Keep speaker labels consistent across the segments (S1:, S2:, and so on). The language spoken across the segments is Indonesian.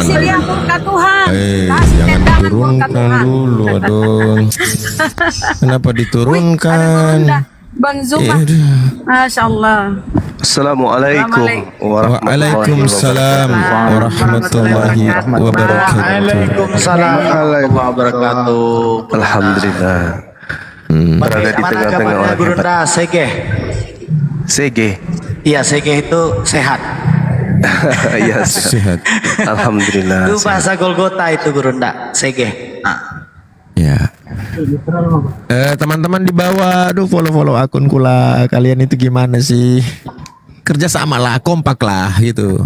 S1: Kasih dia murka Tuhan. Kasih
S2: Jangan
S1: tendangan murka
S2: diturunkan
S1: Tuhan.
S2: dulu dong. Kenapa
S1: Ada
S2: diturunkan?
S1: Gurunda. Bang Zuma. Masya Allah.
S3: Assalamualaikum
S2: Waalaikumsalam warahmatullahi wabarakatuh.
S4: Waalaikumsalam warahmatullahi wabarakatuh.
S3: Alhamdulillah. Berada di tengah-tengah orang hebat.
S4: Gurunda Sege.
S3: Sege.
S4: Iya, Sege itu sehat.
S3: Iya,
S2: Sehat.
S3: Alhamdulillah.
S4: Itu bahasa Golgota itu Gurunda, Sege. Nah.
S2: Ya. Teman-teman di bawah, aduh follow akun kula. Kalian itu gimana sih? Kerja sama lah, kompak lah gitu.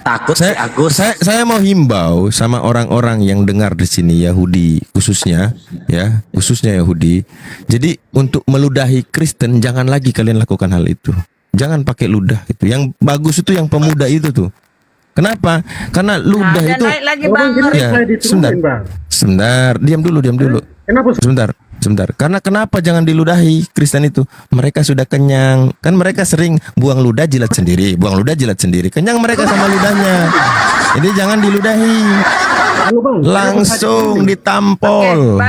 S4: Takut si Agus.
S2: Saya mau himbau sama orang-orang yang dengar di sini, Yahudi khususnya, ya, khususnya Yahudi. Jadi untuk meludahi Kristen jangan lagi kalian lakukan hal itu. Jangan pakai ludah itu. Yang bagus itu yang pemuda itu tuh. Kenapa? Karena ludah
S1: Nah,
S2: itu.
S1: naik lagi Bang.
S2: Ya, sebentar, diam dulu.
S5: Kenapa?
S2: Sebentar. Karena kenapa jangan diludahi Kristen itu? Mereka sudah kenyang. Kan mereka sering buang ludah jilat sendiri. Kenyang mereka sama ludahnya. Jadi jangan diludahi. Langsung ditampol.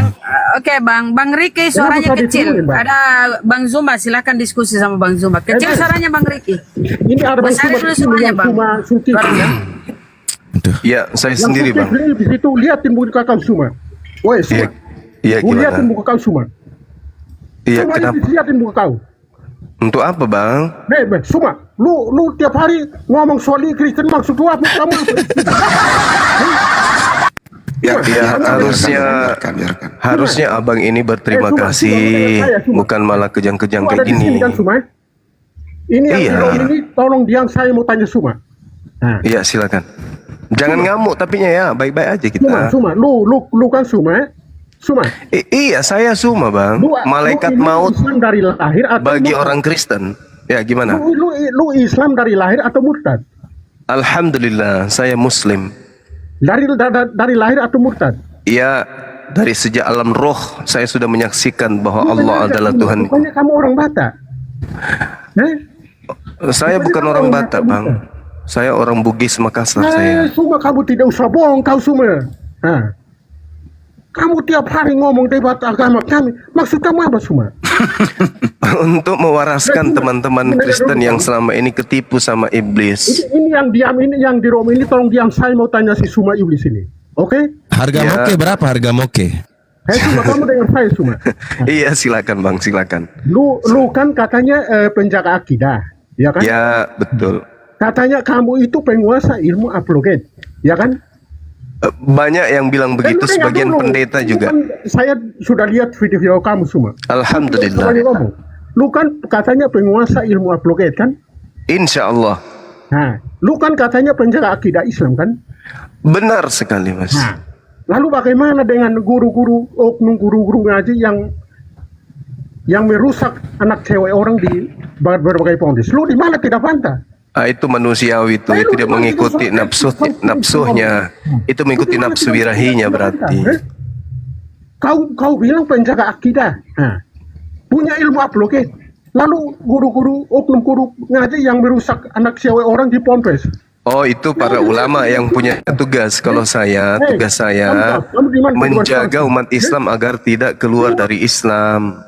S1: Oke, Bang Riki suaranya kecil. Ada Bang Zuma, silakan diskusi sama Bang Zuma. Kecil suaranya Bang Riki.
S5: Ini ada Bang
S1: Besar dulu suaranya Bang.
S3: Ya, saya sendiri, Bang.
S5: Di situ lihatin muka kau semua. Woi,
S3: Iya,
S5: semua.
S3: iya
S5: Lihatin
S3: gimana?
S5: muka kau semua.
S3: Iya,
S5: Semua
S3: kenapa?
S5: lihatin muka kau.
S3: Untuk apa, Bang?
S5: Semua. Lu tiap hari ngomong soal Kristen maksud lu apa kamu?
S3: Ya, harusnya abang ini berterima kasih, bukan malah kejang-kejang kayak
S5: Di sini
S3: gini.
S5: kan semua. Ini yang
S3: Iya.
S5: ini tolong dia saya mau tanya semua. Nah,
S3: Iya, silakan. Jangan ngamuk tapinya ya, baik-baik aja kita.
S5: semua. Lu kan semua. Semua.
S3: Iya, saya Suma, Bang. Malaikat
S5: lu
S3: maut
S5: Islam dari lahir atau
S3: bagi
S5: murtad?
S3: orang Kristen. Ya, gimana?
S5: Lu Islam dari lahir atau murtad?
S3: Alhamdulillah, saya Muslim.
S5: Dari lahir atau murtad?
S3: Iya, dari sejak alam roh saya sudah menyaksikan bahwa Allah adalah Tuhan.
S5: Pokoknya kamu orang Batak.
S3: Saya bukan orang Batak, Bang. Saya orang Bugis Makassar saya.
S5: Semua kamu tidak usah bohong kau semua. Nah. Kamu tiap hari ngomong debat agama kami. Maksud kamu apa semua?
S3: Untuk mewaraskan teman-teman Kristen yang selama ini ketipu sama iblis.
S5: Ini yang diam, ini yang di Rome ini tolong diam. Saya mau tanya si Suma iblis ini. Oke?
S2: Harga
S3: Ya.
S2: moke berapa harga moke?
S5: Suma, kamu dengar saya Suma.
S3: Iya, silakan, Bang, silakan.
S5: Lu kan katanya penjaga akidah, ya kan?
S3: Ya, betul.
S5: Katanya kamu itu penguasa ilmu apologet, ya kan?
S3: Banyak yang bilang begitu,
S5: Dengar
S3: sebagian
S5: dulu.
S3: pendeta
S5: Ini
S3: juga.
S5: kan saya sudah lihat video kamu semua.
S3: Alhamdulillah.
S5: Lu kan katanya penguasa ilmu apologet kan?
S3: Insya Allah.
S5: Nah, lu kan katanya penjaga akidah Islam kan?
S3: Benar sekali, Mas.
S5: Nah, lalu bagaimana dengan guru-guru, oknum guru-guru ngaji yang merusak anak cewek orang di berbagai pondis? Lu di mana tidak bantah?
S3: Itu manusiawi itu dia mengikuti nafsunya. Itu mengikuti nafsu birahinya berarti.
S5: Kau bilang penjaga akidah, punya ilmu apologet. Lalu guru-guru, oknum guru ngaji yang merusak anak cewek orang di ponpes.
S3: Oh, itu para ulama yang punya tugas. Kalau tugas saya menjaga umat Islam agar tidak keluar dari Islam.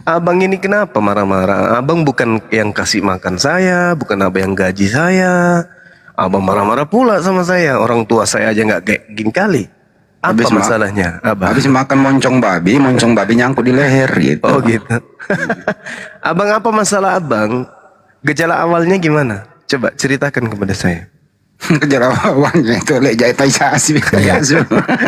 S3: Abang ini kenapa marah-marah? Abang bukan yang kasih makan saya, bukan abang yang gaji saya. Abang marah-marah pula sama saya. Orang tua saya aja nggak kayak gini kali. Apa masalahnya, Abang?
S6: Habis makan moncong babi nyangkut di leher gitu.
S3: Oh gitu. Abang, apa masalah abang? Gejala awalnya gimana? Coba ceritakan kepada saya.
S6: Kejar awalnya itu jahitisasi.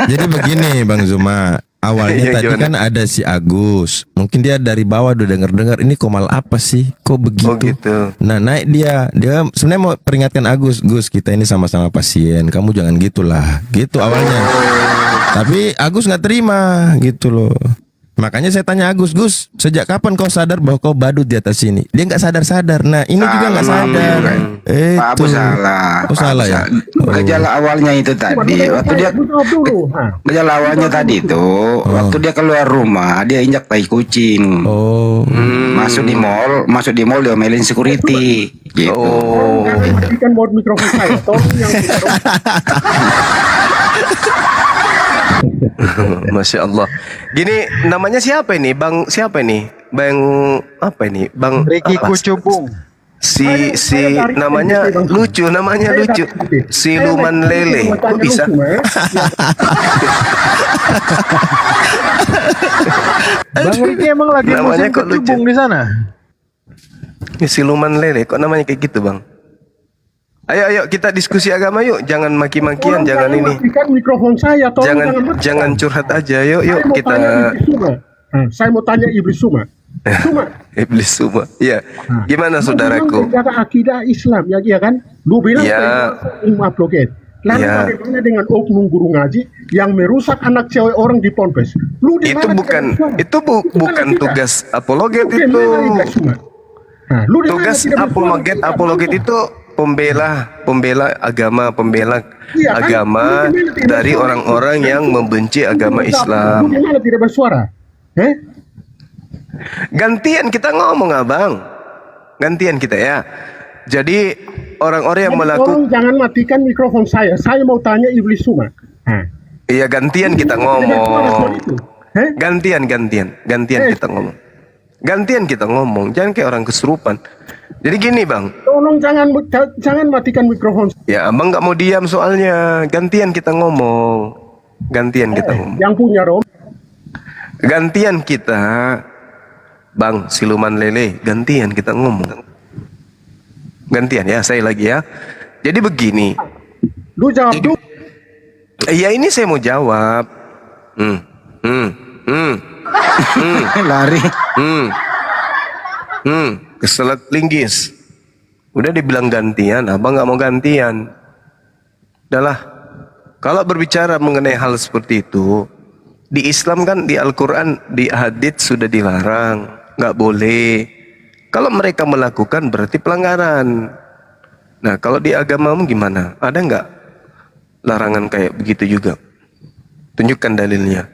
S2: Jadi begini Bang Zuma, awalnya
S3: Iya,
S2: tadi
S3: gimana?
S2: kan ada si Agus. Mungkin dia dari bawah udah dengar-dengar ini Komal apa sih? Kok begitu?
S3: Oh gitu.
S2: Nah, naik dia sebenarnya mau peringatkan Agus, Gus, kita ini sama-sama pasien. Kamu jangan gitulah. Gitu awalnya. Tapi Agus nggak terima gitu loh. Makanya saya tanya Agus, Gus, sejak kapan kau sadar bahwa kau badut di atas sini? Dia nggak sadar-sadar. Nah, ini juga nggak sadar.
S6: Pak Abu salah.
S2: Oh, salah ya?
S6: Gejala awalnya itu tadi, waktu dia gejala awalnya tadi itu, waktu dia keluar rumah, dia injak tai kucing.
S2: Oh.
S6: Masuk di mall dia melin security. Gitu.
S3: Oh,
S5: Jangan matikan buat mikrofon saya. Tolong yang punya room.
S3: Masya Allah. Gini, namanya siapa ini? Bang siapa ini? Bang apa ini? Bang
S7: Ricky
S3: apa?
S7: Kucubung.
S3: Si
S5: Saya tarik
S3: namanya
S5: sedikit, Bang.
S3: lucu, namanya
S5: Saya
S3: lucu.
S5: tarik sedikit.
S3: Siluman
S5: Saya
S3: lele.
S5: mau
S3: Kok
S5: tanya
S3: bisa?
S5: lucu, ya.
S7: Bang Ricky emang lagi
S3: Namanya
S7: musim
S3: kok lucu?
S7: kecubung di sana.
S3: Ini siluman lele. Kok namanya kayak gitu, Bang? Ayo kita diskusi agama yuk. Jangan maki-makian,
S5: Tolong
S3: jangan ini.
S5: matikan mikrofon saya. Tolong matikan.
S3: Jangan curhat aja. Yuk
S5: Saya mau
S3: kita
S5: tanya Iblis Suma. Saya mau tanya Iblis Suma. Suma.
S3: iblis semua. Iya. Gimana
S5: Lu
S3: saudaraku?
S5: bilang menjaga akidah Islam, ya kan? Lu bilang
S3: Ya.
S5: ilmu apologet. Lalu
S3: Ya.
S5: bagaimana dengan oknum guru ngaji yang merusak anak cewek orang di ponpes? Lu di
S3: Itu
S5: mana
S3: bukan
S5: tidak bersuara?
S3: itu bukan
S5: tidak?
S3: tugas apologet
S5: Lu
S3: itu.
S5: gimana Iblis Suma? Nah, lu di mana
S3: Tugas
S5: tidak bersuara?
S3: apologet itu pembela agama, pembela
S5: Iya kan?
S3: agama
S5: Lu gimana tidak
S3: dari
S5: bersuara?
S3: orang-orang yang membenci agama
S5: Lu
S3: Islam.
S5: gimana tidak bersuara?
S3: Gantian kita ngomong, Abang. Gantian kita ya. Jadi orang-orang yang melakukan
S5: Tolong jangan matikan mikrofon saya. Saya mau tanya Iblis Suma.
S3: iya gantian kita
S5: Tidak bersuara soal
S3: ngomong.
S5: itu.
S3: Gantian kita ngomong. Gantian kita ngomong. Jangan kayak orang kesurupan. Jadi gini, Bang.
S5: Tolong jangan matikan mikrofon.
S3: Ya, Abang nggak mau diam soalnya. Gantian kita ngomong. Gantian kita ngomong.
S5: Yang punya rom.
S3: Gantian kita, Bang Siluman Lele. Gantian kita ngomong. Gantian ya, saya lagi ya. Jadi begini.
S5: Lu jawab dulu.
S3: Ya ini saya mau jawab.
S6: Lari.
S3: Keselak linggis. Udah dibilang gantian, Abang nggak mau gantian. Udahlah. Kalau berbicara mengenai hal seperti itu, di Islam kan, di Al-Quran, di hadits sudah dilarang, nggak boleh. Kalau mereka melakukan berarti pelanggaran. Nah, kalau di agamamu gimana? Ada nggak larangan kayak begitu juga? Tunjukkan dalilnya.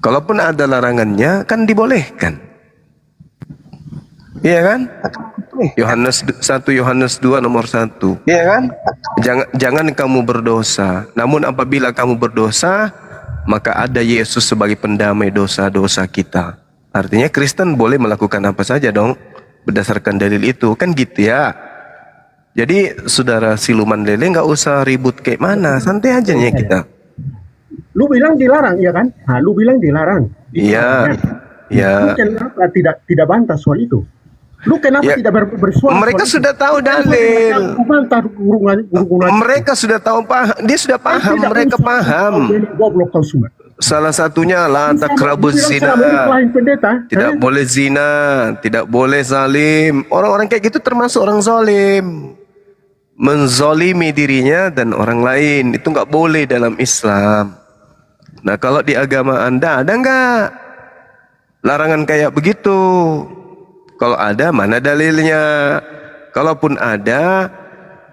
S3: Kalaupun ada larangannya, kan dibolehkan. Iya kan? Yohanes 1 Yohanes 2 nomor 1. Iya kan? Jangan kamu berdosa. Namun apabila kamu berdosa, maka ada Yesus sebagai pendamai dosa-dosa kita. Artinya Kristen boleh melakukan apa saja dong, berdasarkan dalil itu. Kan gitu ya. Jadi saudara Siluman Lele nggak usah ribut kayak mana, santai aja nya kita.
S5: Lu bilang dilarang, ya kan? Nah, lu bilang dilarang.
S3: Iya,
S5: Lu
S3: ya.
S5: kenapa tidak bantah soal itu? Lu kenapa
S3: Ya,
S5: tidak bersuara?
S3: mereka
S5: soal itu?
S3: sudah tahu dalil.
S5: Lu bantah guru ngaji.
S3: Mereka sudah tahu, dia sudah paham,
S5: Tidak
S3: mereka
S5: usah.
S3: paham.
S5: Goblok kau semua.
S3: Salah satunya la takrabuz
S5: Lu bilang
S3: zina.
S5: selama ini kelahin pendeta.
S3: Tidak boleh zina, tidak boleh zalim. Orang-orang kayak gitu termasuk orang zalim. Menzolimi dirinya dan orang lain. Itu nggak boleh dalam Islam. Nah, kalau di agama Anda ada nggak larangan kayak begitu? Kalau ada, mana dalilnya? Kalaupun ada,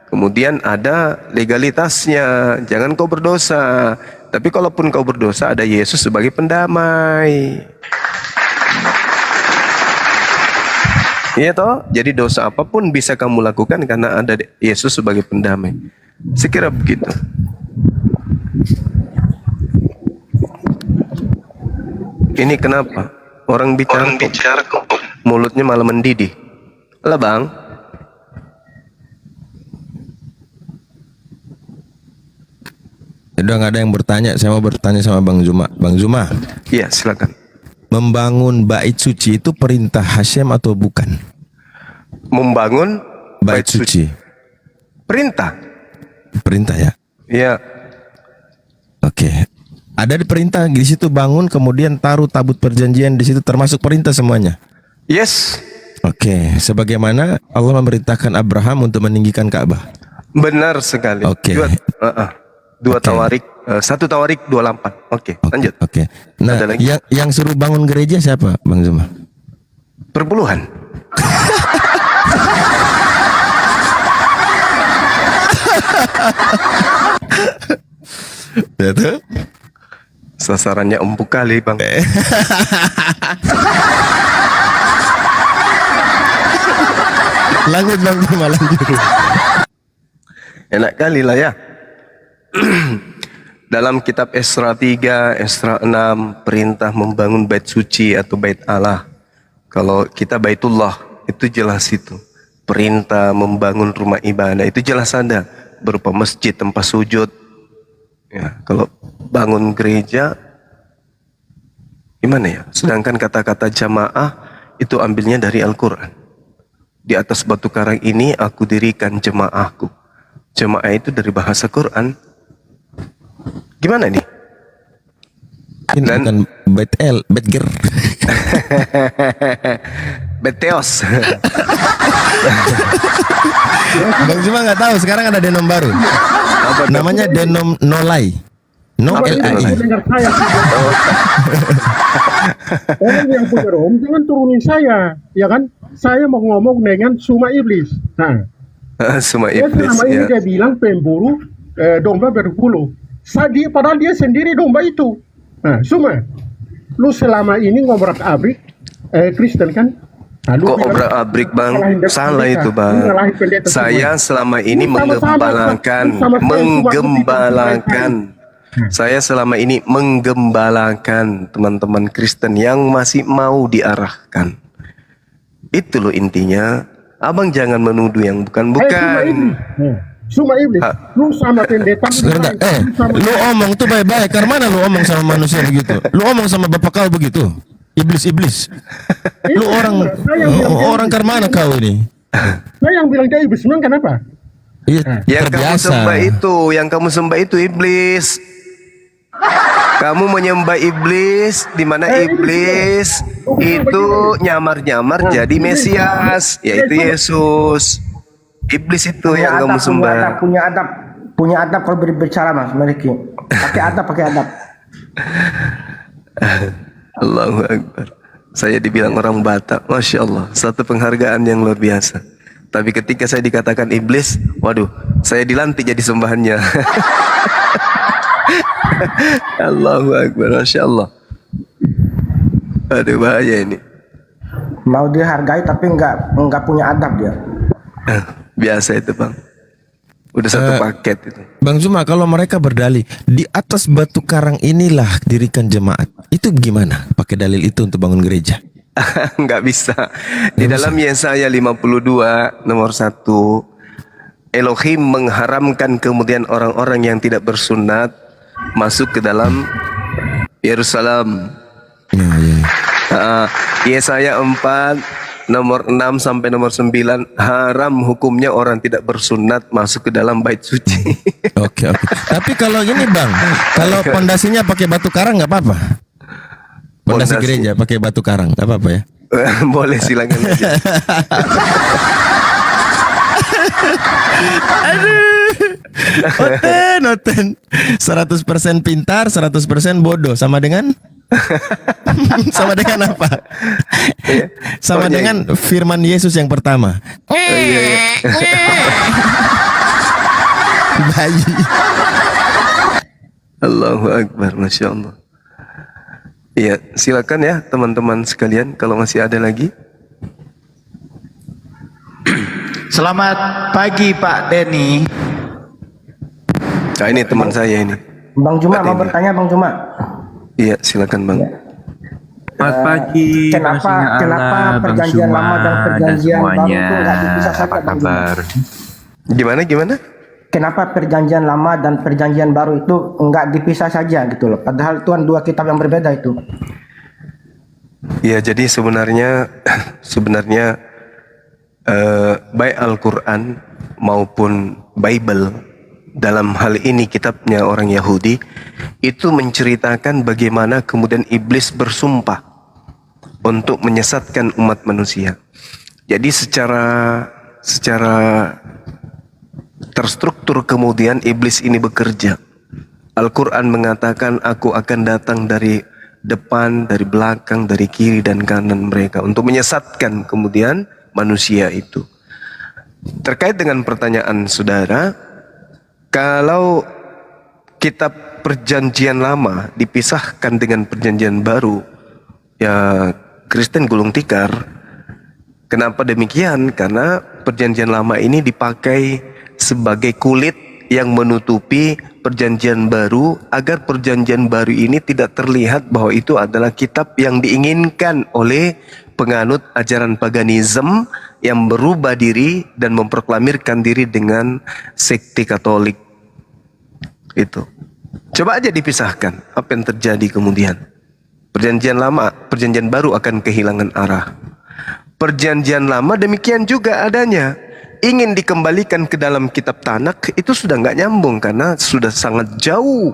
S3: kemudian ada legalitasnya. Jangan kau berdosa. Tapi kalaupun kau berdosa, ada Yesus sebagai pendamai. Iya toh? Jadi dosa apapun bisa kamu lakukan karena ada Yesus sebagai pendamai. Sekira begitu. Ini kenapa? Orang bicara kok mulutnya malah mendidih. Lah Bang.
S2: Udah nggak ada yang bertanya. Saya mau bertanya sama Bang Zuma. Bang Zuma,
S3: Iya, silakan.
S2: membangun bait suci itu perintah Hashem atau bukan?
S3: Membangun
S2: Bait suci.
S3: perintah.
S2: Perintah ya.
S3: Iya.
S2: Oke. Ada di perintah di situ bangun, kemudian taruh tabut perjanjian di situ, termasuk perintah semuanya.
S3: Yes.
S2: Oke, sebagaimana Allah memerintahkan Abraham untuk meninggikan Ka'bah.
S3: Benar sekali.
S2: Oke.
S3: Dua
S2: Oke.
S3: tawarik, satu tawarik 28. Oke, lanjut.
S2: Oke. Nah,
S3: Ada lagi?
S2: yang suruh bangun gereja siapa, Bang Zuma?
S3: Perpuluhan.
S2: Ya tuh?
S3: Sasarannya empuk kali, Bang.
S2: Lanjut Bang Zuma, lanjut.
S3: Enak kali lah ya. Dalam kitab Esra 3, Esra 6, perintah membangun bait suci atau bait Allah. Kalau kita Baitullah, itu jelas itu. Perintah membangun rumah ibadah, itu jelas ada. Berupa masjid, tempat sujud. Ya, kalau bangun gereja, gimana ya? Sedangkan kata-kata jamaah, itu ambilnya dari Al-Quran. Di atas batu karang ini, aku dirikan jemaahku. Jemaah itu dari bahasa Quran. Gimana nih?
S2: Ini
S3: Dan-
S2: bukan bait L, bait ger.
S3: Beteos.
S2: Bang Zuma nggak tahu, sekarang ada denom baru. Namanya denom nolai. No
S5: Coba ini
S2: LAI.
S5: dengar saya. Orang yang punya room jangan turunin saya, ya kan? Saya mau ngomong dengan Suma Iblis. Nah,
S3: Semua
S5: dia
S3: iblis
S5: selama ini
S3: ya.
S5: dia bilang pemburu domba berbulu. Padahal dia sendiri domba itu. Nah, Suma, lu selama ini ngobrak-abrik Kristen kan? Nah, lu
S3: Kok
S5: bilang,
S3: obrak-abrik bang?
S5: ngalahin
S3: Salah
S5: pendeta,
S3: itu bang.
S5: lu ngalahin pendeta
S3: Saya
S5: semua.
S3: selama ini
S5: Lu sama-sama,
S3: menggembalakan,
S5: lu sama-sama
S3: menggembalakan. Saya selama ini menggembalakan teman-teman Kristen yang masih mau diarahkan. Itu loh intinya. Abang jangan menuduh yang
S5: Suma
S3: bukan-bukan.
S5: Iblis. Suma Iblis. Lu sama pendeta.
S2: Sebentar,
S5: lu sama-
S2: lu omong tuh baik-baik. Karena mana lu omong sama manusia begitu? Lu omong sama bapak kau begitu? Iblis-iblis. Lu orang karmana kau ini?
S5: Saya yang bilang dia iblis, memang kenapa?
S2: Iya,
S3: Yang kamu
S2: terbiasa.
S3: sembah itu, yang kamu sembah itu iblis. Kamu menyembah iblis, di mana iblis itu nyamar-nyamar jadi Mesias, yaitu Yesus. Iblis itu yang kamu sembah.
S8: punya adab kalau berbicara Mas Meriki. Pakai adab.
S3: Allahu Akbar. Saya dibilang orang Batak, Masya Allah, satu penghargaan yang luar biasa. Tapi ketika saya dikatakan iblis, waduh, saya dilantik jadi sembahannya. Allahu Akbar, Masya Allah. Aduh, bahaya ini.
S8: Mau dihargai tapi nggak punya adab dia.
S3: Biasa itu bang. Udah satu paket itu.
S2: Bang Zuma, kalau mereka berdalih di atas batu karang inilah dirikan jemaat, itu gimana? Pakai dalil itu untuk bangun gereja?
S3: Nggak bisa. Di dalam Yesaya 52 nomor 1, Elohim mengharamkan kemudian orang-orang yang tidak bersunat masuk ke dalam Yerusalem.
S2: Nah, ya.
S3: Yesaya 4 nomor 6 sampai nomor 9, haram hukumnya orang tidak bersunat masuk ke dalam bait suci.
S2: Oke. Tapi kalau gini Bang, kalau pondasinya pakai batu karang nggak apa-apa. Pondasi
S3: Pondasi.
S2: gereja pakai batu karang, nggak apa-apa ya?
S3: Boleh, silakan aja.
S2: Oten. 100% pintar, 100% bodoh. Sama dengan? Sama dengan apa? Sama
S3: Oh, iya.
S2: dengan firman Yesus yang pertama. Bayi.
S3: Allahu Akbar, Masya Allah. Iya, silakan ya teman-teman sekalian kalau masih ada lagi.
S4: Selamat pagi Pak Denny.
S3: Nah, ini teman saya ini.
S8: Bang Juma
S3: Pak
S8: mau
S3: Denny.
S8: bertanya Bang Juma.
S3: Iya, silakan Bang.
S9: Selamat pagi,
S8: Kenapa perjanjian lama dan perjanjian baru itu nggak dipisah saja Bang Juma?
S3: Gimana?
S8: Kenapa perjanjian lama dan perjanjian baru itu nggak dipisah saja gitu loh? Padahal itu kan dua kitab yang berbeda itu.
S3: Ya, jadi sebenarnya baik Al-Quran maupun Bible, dalam hal ini kitabnya orang Yahudi, itu menceritakan bagaimana kemudian iblis bersumpah untuk menyesatkan umat manusia. Jadi secara terstruktur kemudian iblis ini bekerja. Al-Quran mengatakan, aku akan datang dari depan, dari belakang, dari kiri dan kanan mereka untuk menyesatkan kemudian manusia itu. Terkait dengan pertanyaan saudara, kalau kitab perjanjian lama dipisahkan dengan perjanjian baru, ya Kristen gulung tikar. Kenapa demikian? Karena perjanjian lama ini dipakai sebagai kulit yang menutupi perjanjian baru, agar perjanjian baru ini tidak terlihat bahwa itu adalah kitab yang diinginkan oleh penganut ajaran paganisme yang berubah diri dan memproklamirkan diri dengan sekte Katolik. Itu. Coba aja dipisahkan apa yang terjadi kemudian. Perjanjian lama, perjanjian baru akan kehilangan arah. Perjanjian lama demikian juga adanya. Ingin dikembalikan ke dalam kitab Tanak itu sudah nggak nyambung, karena sudah sangat jauh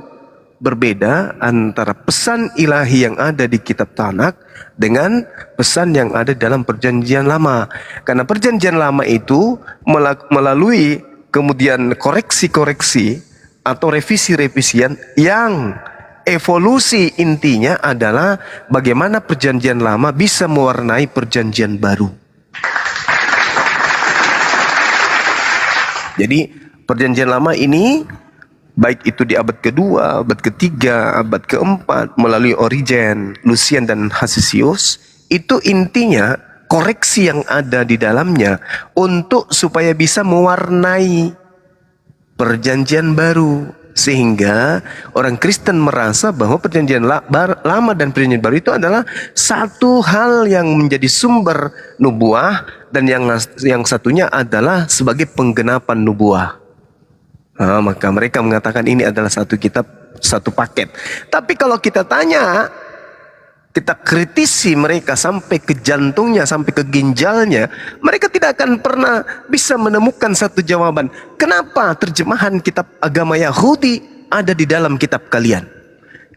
S3: berbeda antara pesan ilahi yang ada di kitab Tanak dengan pesan yang ada dalam perjanjian lama. Karena perjanjian lama itu melalui kemudian koreksi-koreksi atau revisi-revisian yang evolusi intinya adalah bagaimana perjanjian lama bisa mewarnai perjanjian baru. Jadi perjanjian lama ini baik itu di abad kedua, abad ketiga, abad keempat melalui Origen, Lucian dan Hacisius, itu intinya koreksi yang ada di dalamnya untuk supaya bisa mewarnai perjanjian baru, sehingga orang Kristen merasa bahwa perjanjian lama dan perjanjian baru itu adalah satu hal yang menjadi sumber nubuah, dan yang satunya adalah sebagai penggenapan nubuah. Nah, maka mereka mengatakan ini adalah satu kitab, satu paket. Tapi kalau kita tanya, kita kritisi mereka sampai ke jantungnya, sampai ke ginjalnya, mereka tidak akan pernah bisa menemukan satu jawaban. Kenapa terjemahan kitab agama Yahudi ada di dalam kitab kalian?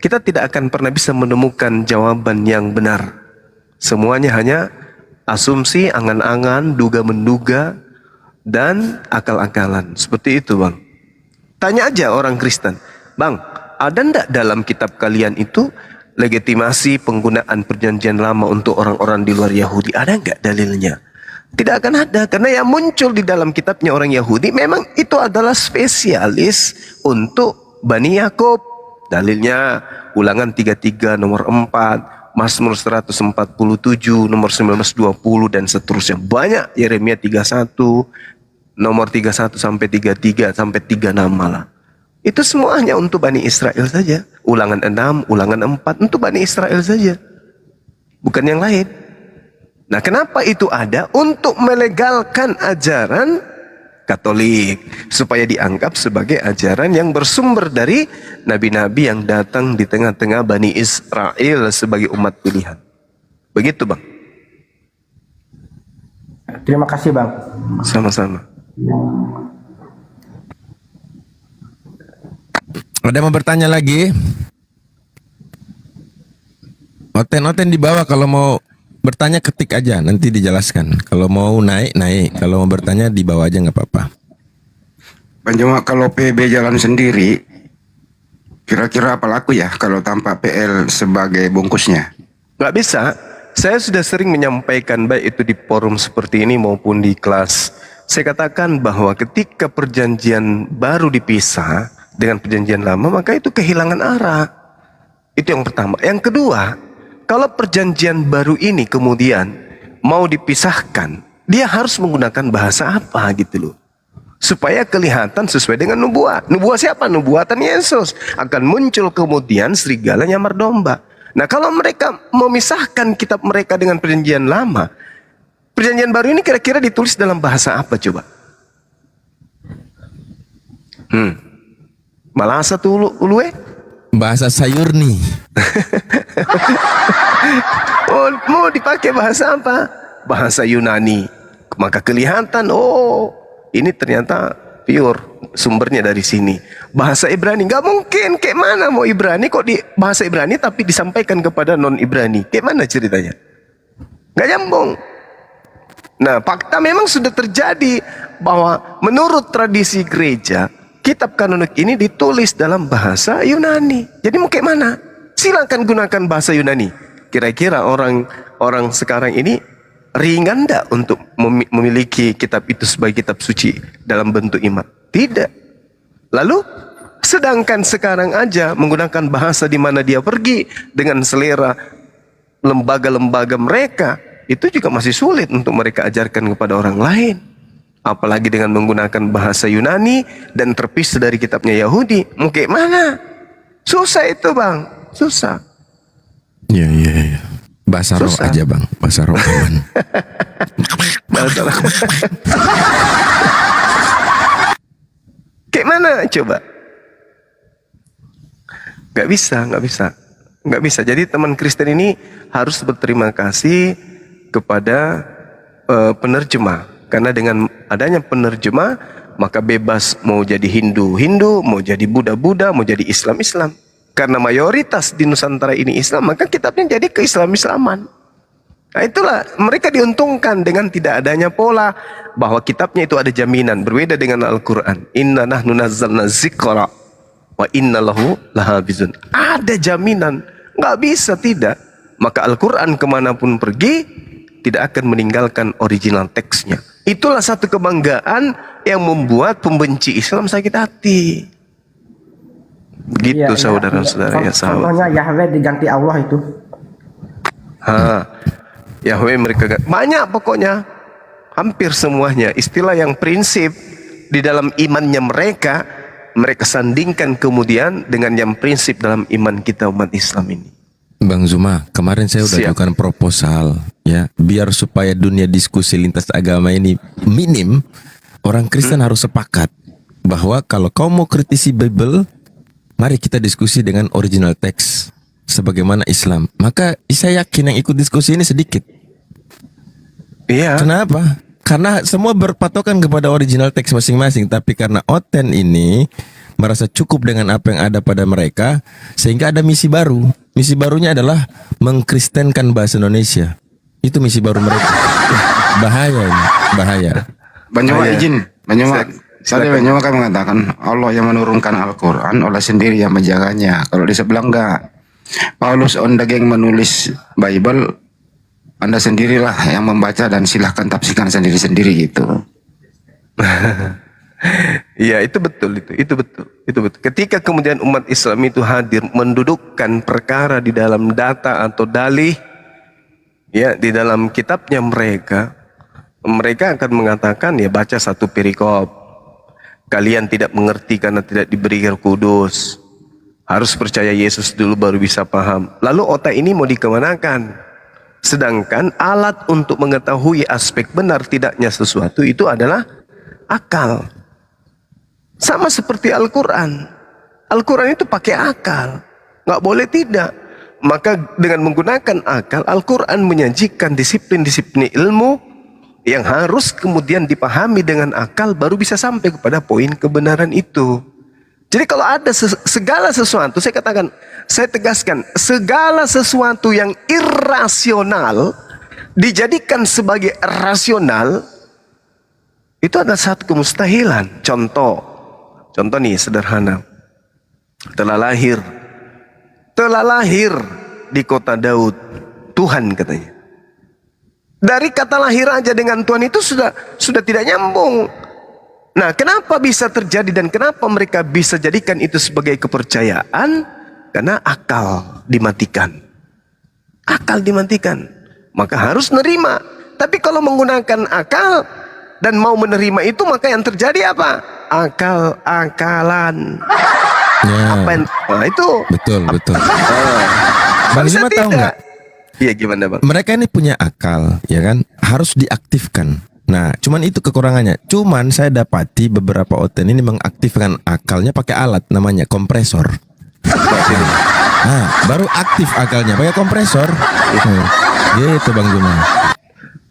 S3: Kita tidak akan pernah bisa menemukan jawaban yang benar. Semuanya hanya asumsi, angan-angan, duga-menduga, dan akal-akalan. Seperti itu, Bang. Tanya aja orang Kristen, Bang, ada ndak dalam kitab kalian itu legitimasi penggunaan perjanjian lama untuk orang-orang di luar Yahudi? Ada nggak dalilnya? Tidak akan ada, karena yang muncul di dalam kitabnya orang Yahudi memang itu adalah spesialis untuk Bani Yakub. Dalilnya Ulangan 33 nomor 4, Mazmur 147 nomor 19-20 dan seterusnya. Banyak, Yeremia 31 nomor 31 sampai 33 sampai 36 malah. Itu semuanya untuk Bani Israel saja. Ulangan 6, Ulangan 4 untuk Bani Israel saja, bukan yang lain. Nah, kenapa itu ada? Untuk melegalkan ajaran Katolik, supaya dianggap sebagai ajaran yang bersumber dari nabi-nabi yang datang di tengah-tengah Bani Israel sebagai umat pilihan. Begitu, Bang.
S8: Terima kasih, Bang.
S3: Sama-sama.
S2: Ada yang mau bertanya lagi? Oten-oten di bawah, kalau mau bertanya ketik aja, nanti dijelaskan. Kalau mau naik, naik. Kalau mau bertanya di bawah aja nggak apa-apa.
S6: Bang Joma, kalau PB jalan sendiri, kira-kira apa laku ya kalau tanpa PL sebagai bungkusnya?
S3: Nggak bisa. Saya sudah sering menyampaikan baik itu di forum seperti ini maupun di kelas. Saya katakan bahwa ketika perjanjian baru dipisah dengan perjanjian lama, maka itu kehilangan arah. Itu yang pertama. Yang kedua, kalau perjanjian baru ini kemudian mau dipisahkan, dia harus menggunakan bahasa apa gitu loh, supaya kelihatan sesuai dengan nubuat. Nubuat siapa? Nubuatan Yesus. Akan muncul kemudian serigala nyamar domba. Nah, kalau mereka memisahkan kitab mereka dengan perjanjian lama, perjanjian baru ini kira-kira ditulis dalam bahasa apa coba? Malasa tuh ulue?
S2: Bahasa sayur nih.
S3: Oh, mau dipakai bahasa apa? Bahasa Yunani. Maka kelihatan, oh, ini ternyata pure sumbernya dari sini. Bahasa Ibrani, nggak mungkin. Kayak mana mau Ibrani kok di bahasa Ibrani tapi disampaikan kepada non Ibrani? Kayak mana ceritanya? Nggak nyambung. Nah, fakta memang sudah terjadi bahwa menurut tradisi gereja, kitab kanonik ini ditulis dalam bahasa Yunani. Jadi mau kayak mana? Silakan gunakan bahasa Yunani. Kira-kira orang sekarang ini ringan enggak untuk memiliki kitab itu sebagai kitab suci dalam bentuk iman? Tidak. Lalu sedangkan sekarang aja menggunakan bahasa di mana dia pergi dengan selera lembaga-lembaga mereka, itu juga masih sulit untuk mereka ajarkan kepada orang lain. apalagi dengan menggunakan bahasa Yunani dan terpisah dari kitabnya Yahudi. Mau kayak mana? Susah itu bang, susah.
S2: Iya. Bahasa roh
S3: Susah.
S2: aja bang, bahasa roh aman.
S3: Bahasa roh. Kayak mana coba? Gak bisa. Jadi teman Kristen ini harus berterima kasih kepada penerjemah. Karena dengan adanya penerjemah, maka bebas mau jadi Hindu, mau jadi Buddha, mau jadi Islam. Karena mayoritas di Nusantara ini Islam, maka kitabnya jadi ke-Islam-Islaman. Nah itulah, mereka diuntungkan dengan tidak adanya pola bahwa kitabnya itu ada jaminan. Berbeda dengan Al-Quran. Inna nahnu nazzalna dzikra wa inna lahu lahafizun. Ada jaminan. Nggak bisa tidak. Maka Al-Quran kemanapun pergi, tidak akan meninggalkan original teksnya. Itulah satu kebanggaan yang membuat pembenci Islam sakit hati. Begitu saudara-saudara ya sahabat.
S8: Contohnya Yahweh diganti Allah itu.
S3: Yahweh mereka banyak pokoknya. Hampir semuanya. Istilah yang prinsip di dalam imannya mereka sandingkan kemudian dengan yang prinsip dalam iman kita umat Islam ini.
S2: Bang Zuma, kemarin saya udah ajukan proposal ya, biar supaya dunia diskusi lintas agama ini minim, orang Kristen harus sepakat bahwa kalau kau mau kritisi Bible, mari kita diskusi dengan original teks sebagaimana Islam. Maka saya yakin yang ikut diskusi ini sedikit.
S3: Iya.
S2: Kenapa? Karena semua berpatokan kepada original teks masing-masing, tapi karena Oten ini merasa cukup dengan apa yang ada pada mereka, sehingga ada misi baru. Misi barunya adalah mengkristenkan bahasa Indonesia. Itu misi baru mereka. Bahaya ini, bahaya.
S6: Banyak izin, Tadi Banyumak kan mengatakan Allah yang menurunkan Al-Quran, Allah sendiri yang menjaganya. Kalau di sebelah enggak, Paulus ondageng menulis Bible, Anda sendirilah yang membaca dan silahkan tafsirkan sendiri-sendiri gitu.
S3: Iya itu betul. Ketika kemudian umat Islam itu hadir mendudukkan perkara di dalam data atau dalih, ya di dalam kitabnya mereka akan mengatakan ya baca satu perikop, kalian tidak mengerti karena tidak diberi Roh Kudus, harus percaya Yesus dulu baru bisa paham. Lalu otak ini mau dikemanakan? Sedangkan alat untuk mengetahui aspek benar tidaknya sesuatu itu adalah akal. Sama seperti Al-Quran. Al-Quran itu pakai akal. Nggak boleh tidak. Maka dengan menggunakan akal, Al-Quran menyajikan disiplin-disiplin ilmu yang harus kemudian dipahami dengan akal baru bisa sampai kepada poin kebenaran itu. Jadi kalau ada segala sesuatu, saya tegaskan, segala sesuatu yang irasional dijadikan sebagai rasional, itu ada satu kemustahilan. Contoh nih sederhana. Telah lahir di kota Daud, Tuhan katanya. Dari kata lahir aja dengan Tuhan itu sudah tidak nyambung. Nah, kenapa bisa terjadi dan kenapa mereka bisa jadikan itu sebagai kepercayaan? Karena akal dimatikan. Maka harus nerima. Tapi kalau menggunakan akal dan mau menerima itu, maka yang terjadi apa? Akal-akalan.
S2: Ya.
S3: Nah itu.
S2: Betul. Bang Zuma tahu nggak?
S3: Iya gimana bang?
S2: Mereka ini punya akal, ya kan? Harus diaktifkan. Nah, cuman itu kekurangannya. Cuman saya dapati beberapa oten ini mengaktifkan akalnya pakai alat namanya kompresor. Nah, baru aktif akalnya pakai kompresor. Gitu Bang Zuma.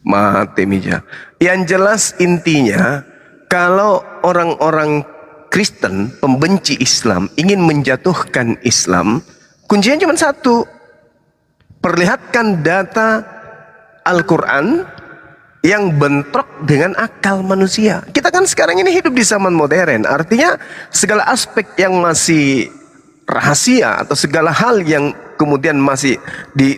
S3: Mati mija. Yang jelas intinya, kalau orang-orang Kristen pembenci Islam ingin menjatuhkan Islam, kuncinya cuma satu. Perlihatkan data Al-Quran yang bentrok dengan akal manusia. Kita kan sekarang ini hidup di zaman modern. Artinya segala aspek yang masih rahasia atau segala hal yang kemudian masih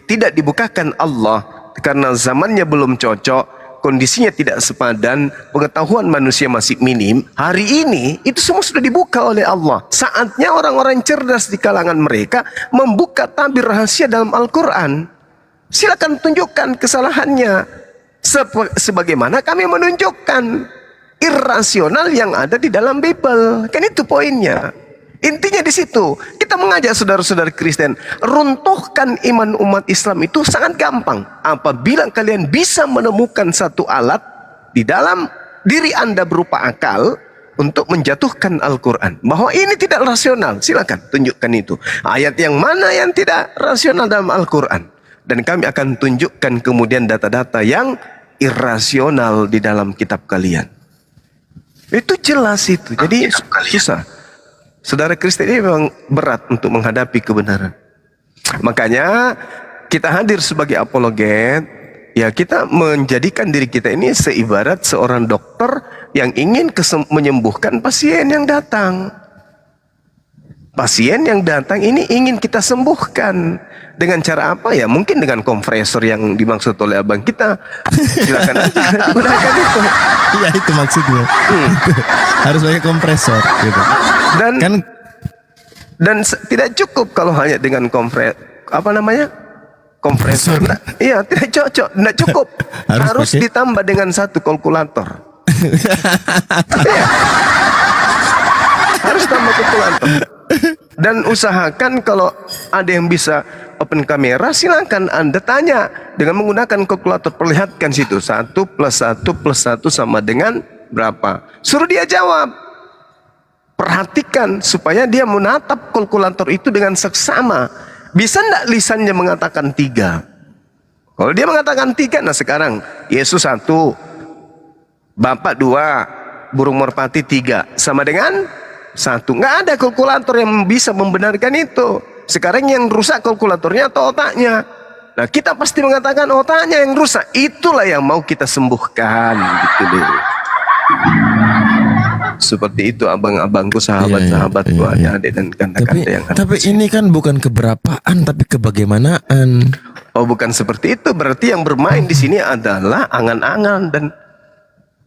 S3: tidak dibukakan Allah karena zamannya belum cocok, kondisinya tidak sepadan, pengetahuan manusia masih minim. Hari ini itu semua sudah dibuka oleh Allah. Saatnya orang-orang cerdas di kalangan mereka membuka tabir rahasia dalam Al-Quran. Silakan tunjukkan kesalahannya sebagaimana kami menunjukkan. irrasional yang ada di dalam Bible. Kan itu poinnya. Intinya di situ. Kita mengajak saudara-saudara Kristen, runtuhkan iman umat Islam itu sangat gampang. Apabila kalian bisa menemukan satu alat di dalam diri Anda berupa akal untuk menjatuhkan Al-Quran, bahwa ini tidak rasional, silakan tunjukkan itu. Ayat yang mana yang tidak rasional dalam Al-Quran, dan kami akan tunjukkan kemudian data-data yang irasional di dalam kitab kalian. Itu jelas itu. Jadi susah. Saudara Kristen ini memang berat untuk menghadapi kebenaran. Makanya kita hadir sebagai apologet, ya kita menjadikan diri kita ini seibarat seorang dokter yang ingin menyembuhkan pasien yang datang. Pasien yang datang ini ingin kita sembuhkan. Dengan cara apa ya? Mungkin dengan kompresor yang dimaksud oleh abang kita. Silakan aja gunakan itu.
S2: Iya, itu maksudnya. Harus pakai kompresor gitu.
S3: Dan tidak cukup kalau hanya dengan kompresor. Nah, iya, tidak cocok, tidak cukup. Harus ditambah dengan satu kalkulator. Iya. Harus tambah kalkulator. Dan usahakan kalau ada yang bisa open kamera, silakan Anda tanya dengan menggunakan kalkulator. Perlihatkan situ 1 + 1 + 1 sama dengan berapa. Suruh dia jawab. Perhatikan supaya dia menatap kalkulator itu dengan seksama. Bisa enggak lisannya mengatakan 3? Kalau dia mengatakan 3, nah sekarang Yesus 1, Bapak 2, burung merpati 3, sama dengan 1. Nggak ada kalkulator yang bisa membenarkan itu. Sekarang yang rusak kalkulatornya atau otaknya? Nah, kita pasti mengatakan otaknya yang rusak. Itulah yang mau kita sembuhkan, gitu deh. Seperti itu abang-abangku, sahabat-sahabatku, adik-adik dan kanda-kanda yang ada.
S2: Tapi ini kan bukan keberapaan, tapi kebagaimanaan.
S3: Oh, bukan seperti itu. Berarti yang bermain di sini adalah angan-angan dan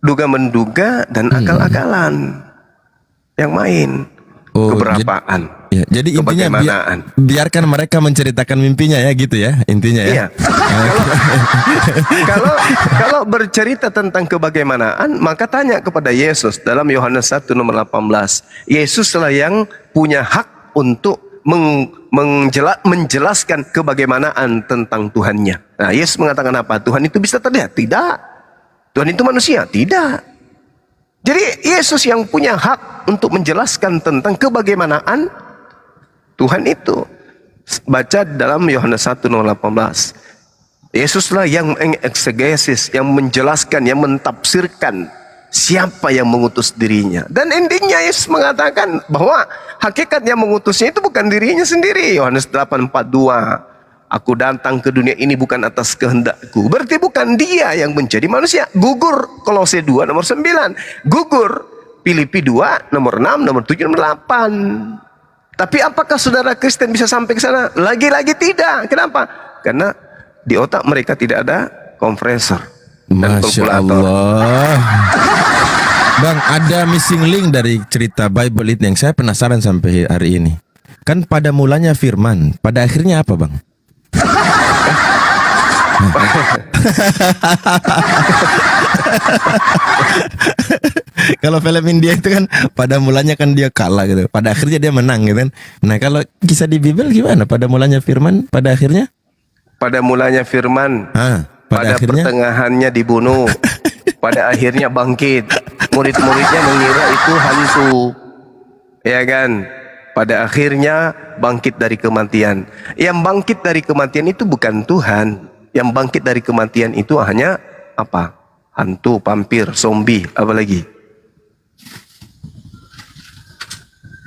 S3: duga-menduga dan akal-akalan yang main. Keberapaan.
S2: Jadi intinya biarkan mereka menceritakan mimpinya ya, gitu ya intinya ya.
S3: Iya. Kalau bercerita tentang kebagaimanaan, maka tanya kepada Yesus dalam Yohanes 1 nomor 18. Yesuslah yang punya hak untuk menjelaskan kebagaimanaan tentang Tuhannya. Nah, Yesus mengatakan apa? Tuhan itu bisa terlihat? Tidak. Tuhan itu manusia? Tidak. Jadi Yesus yang punya hak untuk menjelaskan tentang kebagaimanaan Tuhan itu. Baca dalam Yohanes 1 nomor 18. Yesuslah yang mengeksegesis, yang menjelaskan, yang mentafsirkan siapa yang mengutus dirinya. Dan intinya Yesus mengatakan bahwa hakikat yang mengutusnya itu bukan dirinya sendiri. Yohanes 8:42. Aku datang ke dunia ini bukan atas kehendakku. Berarti bukan dia yang menjadi manusia. Gugur Kolose 2 nomor 9. Gugur Filipi 2 nomor 6, nomor 7, nomor 8. Tapi apakah saudara Kristen bisa sampai ke sana? Lagi-lagi tidak. Kenapa? Karena di otak mereka tidak ada kompresor dan kalkulator.
S2: Allah. Bang, ada missing link dari cerita Bible itu yang saya penasaran sampai hari ini. Kan pada mulanya firman, pada akhirnya apa, Bang? Kalau film India itu kan pada mulanya kan dia kalah gitu, pada akhirnya dia menang gitu kan. Nah, kalau kisah di Bible gimana? Pada mulanya firman, pada akhirnya?
S3: Pada mulanya firman, pada pertengahannya dibunuh, pada akhirnya bangkit. Murid-muridnya mengira itu hantu, ya kan? Pada akhirnya bangkit dari kematian. Yang bangkit dari kematian itu bukan Tuhan. Yang bangkit dari kematian itu hanya apa? Hantu, vampir, zombie, apa lagi?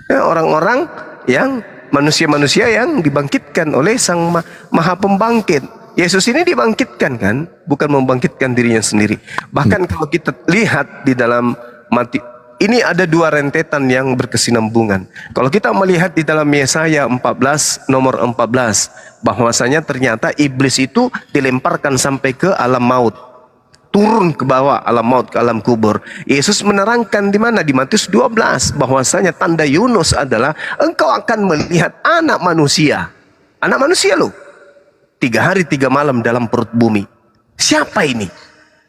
S3: Ya, orang-orang yang manusia-manusia yang dibangkitkan oleh Sang Maha Pembangkit. Yesus ini dibangkitkan kan, bukan membangkitkan dirinya sendiri. Bahkan kalau kita lihat di dalam ini ada dua rentetan yang berkesinambungan. Kalau kita melihat di dalam Yesaya 14 nomor 14, bahwasanya ternyata iblis itu dilemparkan sampai ke alam maut. Turun ke bawah alam maut, ke alam kubur. Yesus menerangkan di mana? Di Matius 12, bahwasanya tanda Yunus adalah engkau akan melihat anak manusia. Anak manusia loh. 3 hari 3 malam dalam perut bumi. Siapa ini?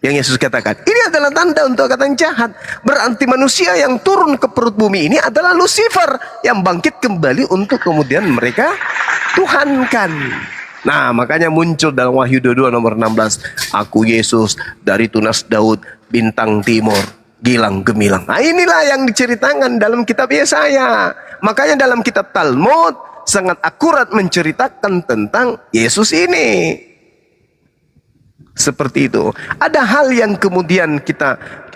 S3: yang Yesus katakan. Ini adalah tanda untuk kata jahat. Berarti manusia yang turun ke perut bumi ini adalah Lucifer yang bangkit kembali untuk kemudian mereka tuhankan. Nah, makanya muncul dalam Wahyu 22 nomor 16, aku Yesus dari tunas Daud, bintang timur, gilang gemilang. Nah, inilah yang diceritakan dalam kitab Yesaya. Makanya dalam kitab Talmud sangat akurat menceritakan tentang Yesus ini. Seperti itu. Ada hal yang kemudian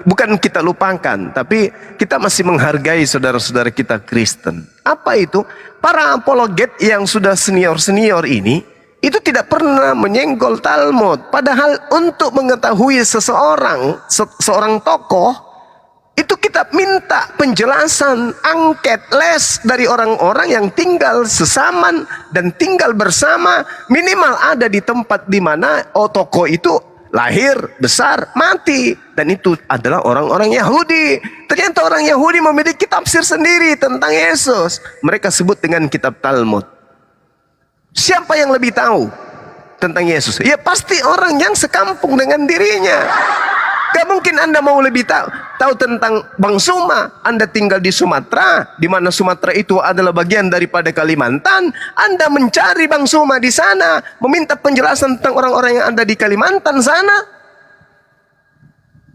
S3: bukan kita lupakan, tapi kita masih menghargai saudara-saudara kita Kristen. Apa itu? Para apologet yang sudah senior-senior ini, itu tidak pernah menyenggol Talmud. Padahal untuk mengetahui seorang tokoh, itu kita minta penjelasan, angket, les dari orang-orang yang tinggal sesaman dan tinggal bersama, minimal ada di tempat di mana tokoh itu lahir, besar, mati. Dan itu adalah orang-orang Yahudi. Ternyata orang Yahudi memiliki tafsir sendiri tentang Yesus. Mereka sebut dengan kitab Talmud. Siapa yang lebih tahu tentang Yesus? Ya pasti orang yang sekampung dengan dirinya. Gak mungkin Anda mau lebih tahu tentang Bang Suma. Anda tinggal di Sumatera, di mana Sumatera itu adalah bagian daripada Kalimantan. Anda mencari Bang Suma di sana, meminta penjelasan tentang orang-orang yang ada di Kalimantan sana.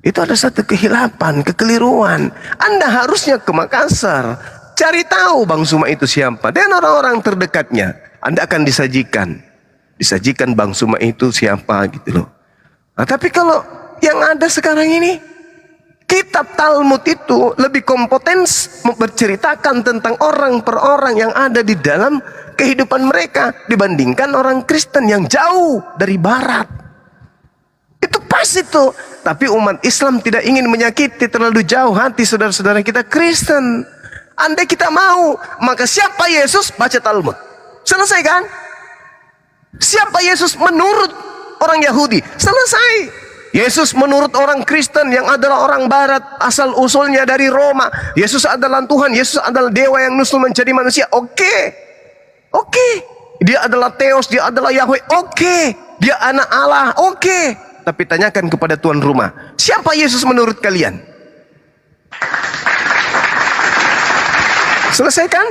S3: Itu ada satu kehilapan, kekeliruan. Anda harusnya ke Makassar, cari tahu Bang Suma itu siapa dan orang-orang terdekatnya. Anda akan disajikan Bang Suma itu siapa gitu loh. Nah, tapi kalau yang ada sekarang ini, kitab Talmud itu lebih kompeten menceritakan tentang orang per orang yang ada di dalam kehidupan mereka dibandingkan orang Kristen yang jauh dari barat. Itu pas itu. Tapi umat Islam tidak ingin menyakiti terlalu jauh hati saudara-saudara kita Kristen. Andai kita mau, maka siapa Yesus? Baca Talmud. Selesai kan? Siapa Yesus menurut orang Yahudi? Selesai. Yesus menurut orang Kristen yang adalah orang barat, asal usulnya dari Roma. Yesus adalah Tuhan, Yesus adalah dewa yang nusul menjadi manusia. Oke. Dia adalah Theos, dia adalah Yahweh. Oke. Dia anak Allah. Oke. Tapi tanyakan kepada tuan rumah, siapa Yesus menurut kalian? Selesai kan?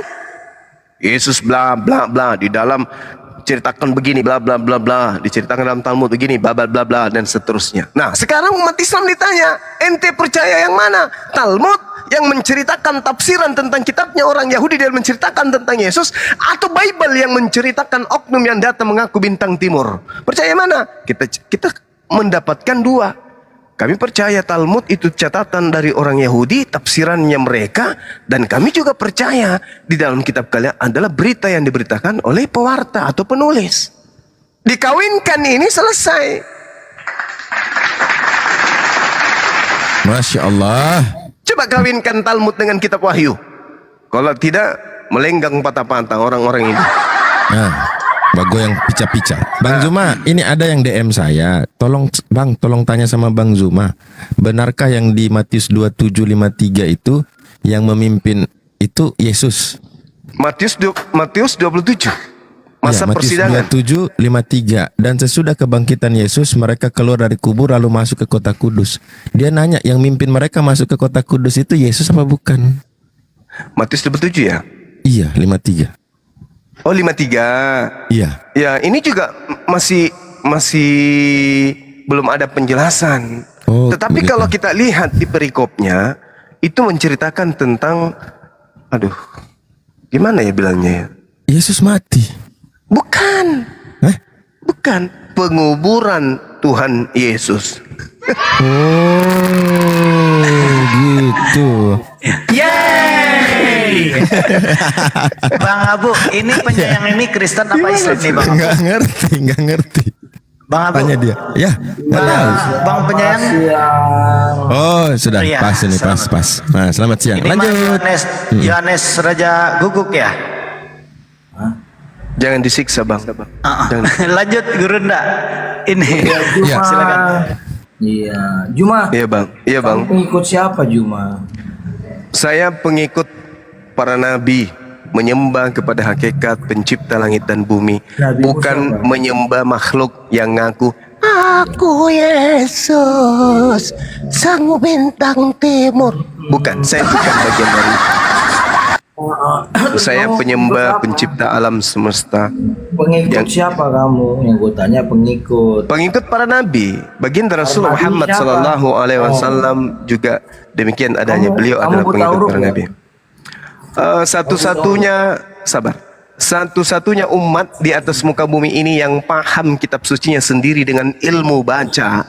S3: Yesus bla bla bla di dalam ceritakan begini bla bla bla bla, diceritakan dalam Talmud begini bla bla bla bla dan seterusnya. Nah, sekarang umat Islam ditanya, ente percaya yang mana? Talmud yang menceritakan tafsiran tentang kitabnya orang Yahudi dan menceritakan tentang Yesus, atau Bible yang menceritakan oknum yang datang mengaku bintang timur? Percaya mana? Kita mendapatkan dua. Kami percaya Talmud itu catatan dari orang Yahudi, tafsirannya mereka, dan kami juga percaya di dalam kitab kalian adalah berita yang diberitakan oleh pewarta atau penulis. Dikawinkan ini selesai.
S2: Masya Allah.
S3: Coba kawinkan Talmud dengan kitab Wahyu. Kalau tidak, melenggang patah-patah orang-orang ini.
S2: Nah, bago yang pica-pica. Bang Zuma, ini ada yang DM saya. Tolong tanya sama Bang Zuma. Benarkah yang di Matius 27:53 itu yang memimpin itu Yesus?
S3: Matius 27. Masa
S2: ya, Matius
S3: persidangan.
S2: 27:53. Dan sesudah kebangkitan Yesus, mereka keluar dari kubur lalu masuk ke kota Kudus. Dia nanya, yang mimpin mereka masuk ke kota Kudus itu Yesus apa bukan?
S3: Matius 27 ya?
S2: Iya, 53.
S3: Oh, 53.
S2: Iya.
S3: Ya, ini juga masih belum ada penjelasan.
S2: Oh,
S3: tetapi
S2: begitu.
S3: kalau kita lihat di perikopnya, itu menceritakan tentang, gimana ya bilangnya ya?
S2: Yesus mati.
S3: Bukan. Bukan. Penguburan Tuhan Yesus.
S2: Oh, gitu.
S4: Yeay! Bang Abu, ini penyayang ini Kristen apa Islam nih Bang?
S2: Nggak ngerti.
S4: Bang Abu.
S2: Tanya dia. Ya, nggak tahu.
S4: Bang penyayang.
S2: Oh, sudah
S4: Iya,
S2: pas ini, pas. Nah, selamat siang.
S4: Ini mah
S2: Lanjut.
S4: Yohanes Raja Guguk ya?
S3: Jangan disiksa, Bang. Jangan.
S4: Lanjut Guru Nda. Ini.
S2: Ya,
S4: Silakan.
S10: Iya, Juma.
S3: Iya, Bang. Iya, Bang.
S10: Kamu pengikut siapa, Juma?
S3: Saya pengikut para nabi, menyembah kepada hakikat pencipta langit dan bumi,
S10: Nabi
S3: bukan
S10: Musa, Bang.
S3: menyembah makhluk yang ngaku Aku Yesus, sang bintang timur. Bukan, saya bukan bagian dari itu. Saya penyembah pencipta alam semesta.
S10: Pengikut siapa kamu? Yang gue tanya pengikut.
S3: Pengikut para nabi. Baginda Rasul
S10: Nabi
S3: Muhammad
S10: siapa?
S3: sallallahu alaihi wasallam juga demikian adanya.
S10: Kamu-
S3: Beliau
S10: kamu
S3: adalah
S10: buta
S3: pengikut
S10: huruf
S3: para
S10: ya?
S3: nabi. Satu-satunya sabar. Satu-satunya umat di atas muka bumi ini yang paham kitab sucinya sendiri dengan ilmu baca,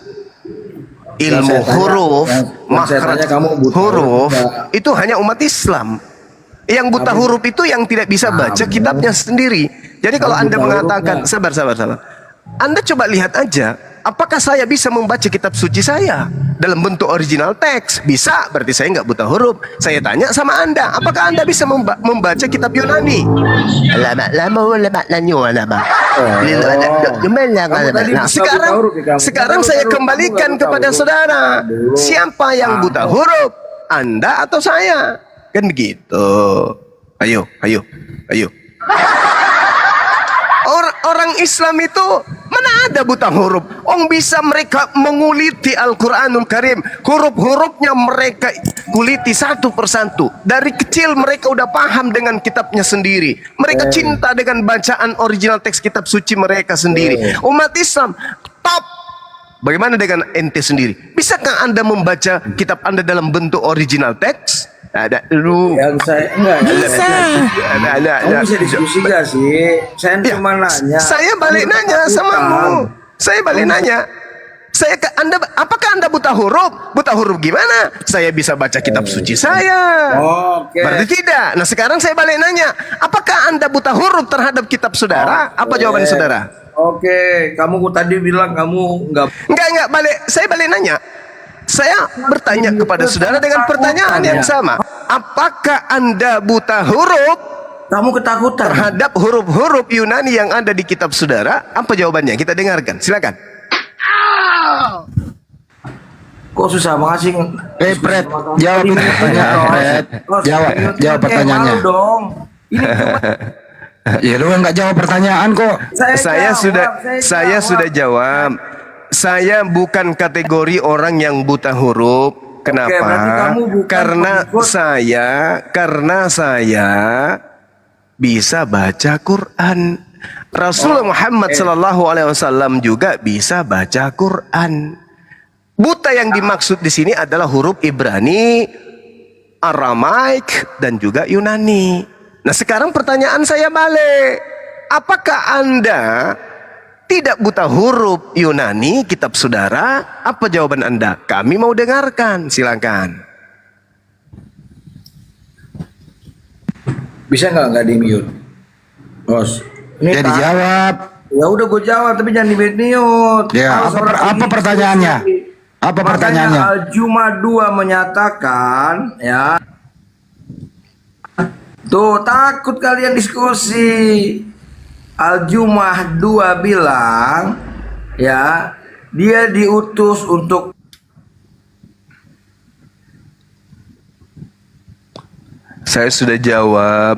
S3: ilmu
S10: saya tanya-
S3: huruf,
S10: yang saya
S3: makhraj
S10: tanya kamu buta
S3: huruf,
S10: huruf nggak?
S3: itu hanya umat Islam. Yang buta huruf itu yang tidak bisa baca kitabnya sendiri. Jadi kalau Anda
S10: buta
S3: mengatakan,
S10: hurufnya.
S3: sabar. Anda coba lihat aja, apakah saya bisa membaca kitab suci saya dalam bentuk original teks? Bisa, berarti saya nggak buta huruf. Saya tanya sama Anda, apakah Anda bisa membaca kitab Yunani? Nah, sekarang saya kembalikan kepada saudara, siapa yang buta huruf? Anda atau saya? Kan begitu. Ayo. Orang Islam itu mana ada buta huruf? Bisa mereka menguliti Al-Quranul Karim. Huruf-hurufnya mereka kuliti satu persatu. Dari kecil mereka udah paham dengan kitabnya sendiri. Mereka cinta dengan bacaan original teks kitab suci mereka sendiri. Umat Islam top. Bagaimana dengan ente sendiri? Bisakah Anda membaca kitab Anda dalam bentuk original teks? Ada dulu.
S10: Yang saya enggak
S3: Bisa.
S10: Kamu bisa diskusi gak sih? Saya
S3: Ya,
S10: cuma nanya.
S3: saya balik
S10: Kamu
S3: nanya
S10: ketakutan.
S3: samamu. Saya balik nanya. Saya ke Anda, apakah Anda buta huruf? Buta huruf gimana? Saya bisa baca kitab suci saya.
S10: Oke.
S3: Berarti tidak. Nah, sekarang saya balik nanya, apakah Anda buta huruf terhadap kitab saudara? Apa jawaban saudara?
S10: Oke, kamu tadi bilang kamu enggak.
S3: Enggak, saya balik nanya. Saya bertanya kepada saudara dengan pertanyaan yang sama. Apakah Anda buta huruf
S10: Kamu ketakutan.
S3: terhadap huruf-huruf Yunani yang ada di kitab saudara? Apa jawabannya? Kita dengarkan. Silakan.
S10: Kok susah banget sih?
S6: Fred, jawab pertanyaannya, Fred. Jawab pertanyaannya.
S10: Malu dong. Ini cuma
S6: Ya lu nggak jawab pertanyaan kok.
S3: Saya
S10: jawab.
S3: sudah jawab. Saya bukan kategori orang yang buta huruf. Kenapa?
S10: berarti kamu bukan
S3: Karena saya bisa baca Quran. Rasulullah Muhammad sallallahu alaihi wasallam juga bisa baca Quran. Buta yang dimaksud di sini adalah huruf Ibrani, Aramaik, dan juga Yunani. Nah, sekarang pertanyaan saya balik. Apakah Anda tidak buta huruf Yunani, kitab saudara? Apa jawaban Anda? Kami mau dengarkan, silakan.
S10: bisa nggak di mute? Bos. Ini
S6: Ya dijawab.
S10: Ya udah gue jawab tapi jangan di mute.
S6: Ya, apa pertanyaannya? Apa pertanyaannya?
S10: Al-Jum'ah 2 menyatakan ya. Tuh takut kalian diskusi. Al-Jum'ah 2 bilang ya, dia diutus untuk
S3: Saya sudah jawab.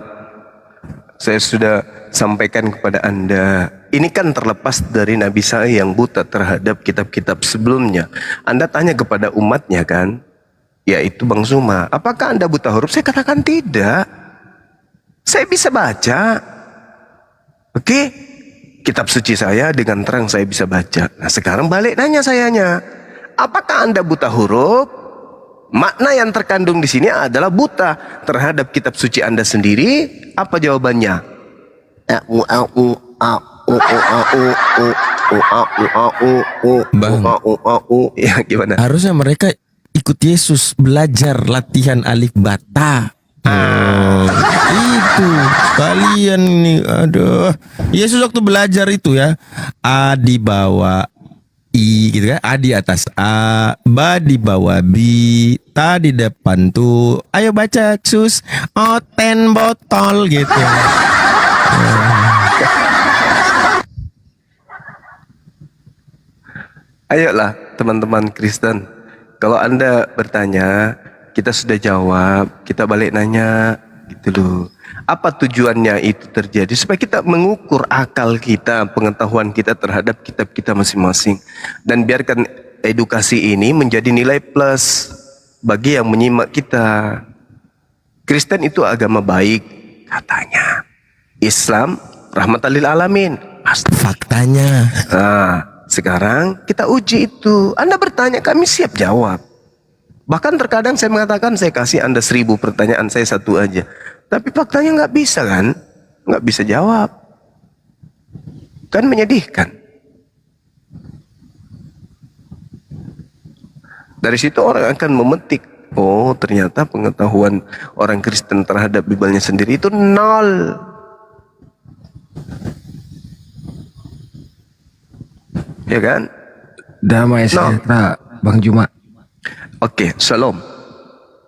S3: Saya sudah sampaikan kepada Anda. Ini kan terlepas dari Nabi saya yang buta terhadap kitab-kitab sebelumnya. Anda tanya kepada umatnya kan, yaitu Bang Zuma, apakah Anda buta huruf? Saya katakan tidak. Saya bisa baca. Oke, kitab suci saya dengan terang saya bisa baca. Nah, sekarang balik nanya sayanya, apakah Anda buta huruf? Makna yang terkandung di sini adalah buta terhadap kitab suci Anda sendiri. Apa jawabannya?
S2: Bang.
S3: Ya, gimana?
S2: Harusnya mereka ikut Yesus belajar latihan alif bata. Itu kalian ini, aduh. Yesus waktu belajar itu ya, A di bawah I gitu kan, A di atas A, ba di bawah B, ta di depan tuh. Ayo baca sus, ten botol gitu.
S3: Ayolah teman-teman Kristen, kalau Anda bertanya, kita sudah jawab, kita balik nanya, gitu loh. Apa tujuannya itu terjadi? Supaya kita mengukur akal kita, pengetahuan kita terhadap kitab kita masing-masing. Dan biarkan edukasi ini menjadi nilai plus bagi yang menyimak kita. Kristen itu agama baik, katanya. Islam rahmatan lil alamin.
S2: Faktanya.
S3: Nah, sekarang kita uji itu. Anda bertanya, kami siap jawab. Bahkan terkadang saya mengatakan, saya kasih Anda 1000 pertanyaan, saya 1 aja. Tapi faktanya nggak bisa kan? Nggak bisa jawab. Kan menyedihkan. Dari situ orang akan memetik, oh ternyata pengetahuan orang Kristen terhadap Bibalnya sendiri itu 0. Ya kan?
S11: Damai sejahtera, Bang Juma.
S3: Oke, shalom.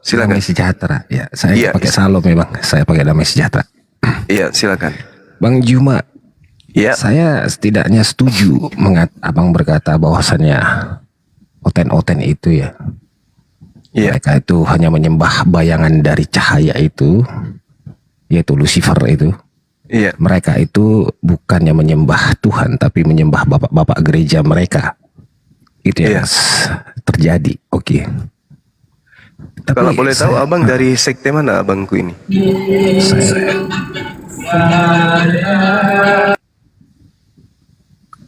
S3: Silakan.
S11: Damai sejahtera. Ya, saya
S3: Iya,
S11: pakai salom ya, Bang. Saya pakai damai sejahtera.
S3: Iya, silakan.
S11: Bang Juma.
S3: Ya.
S11: Saya setidaknya setuju Abang berkata bahwasannya oten-oten itu ya.
S3: Iya.
S11: Mereka itu hanya menyembah bayangan dari cahaya itu, yaitu Lucifer itu.
S3: Iya.
S11: Mereka itu bukannya menyembah Tuhan, tapi menyembah bapak-bapak gereja mereka. Itu yang terjadi. Oke. Tapi
S3: kalau boleh tahu abang dari sekte mana abangku ini?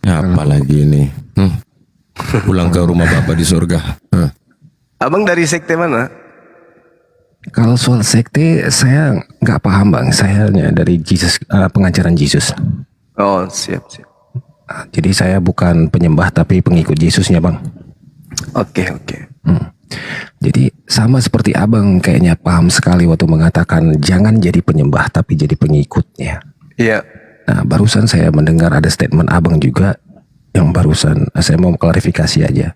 S2: Apalagi ini. Pulang ke rumah Bapak di surga.
S3: Abang dari sekte mana?
S11: Kalau soal sekte saya nggak paham Bang. Saya hanya dari pengajaran Yesus.
S3: Oh siap.
S11: Jadi saya bukan penyembah tapi pengikut Yesusnya Bang.
S3: Oke.
S11: Jadi sama seperti abang kayaknya paham sekali waktu mengatakan jangan jadi penyembah tapi jadi pengikutnya.
S3: Iya.
S11: Nah barusan saya mendengar ada statement abang juga yang barusan saya mau klarifikasi aja.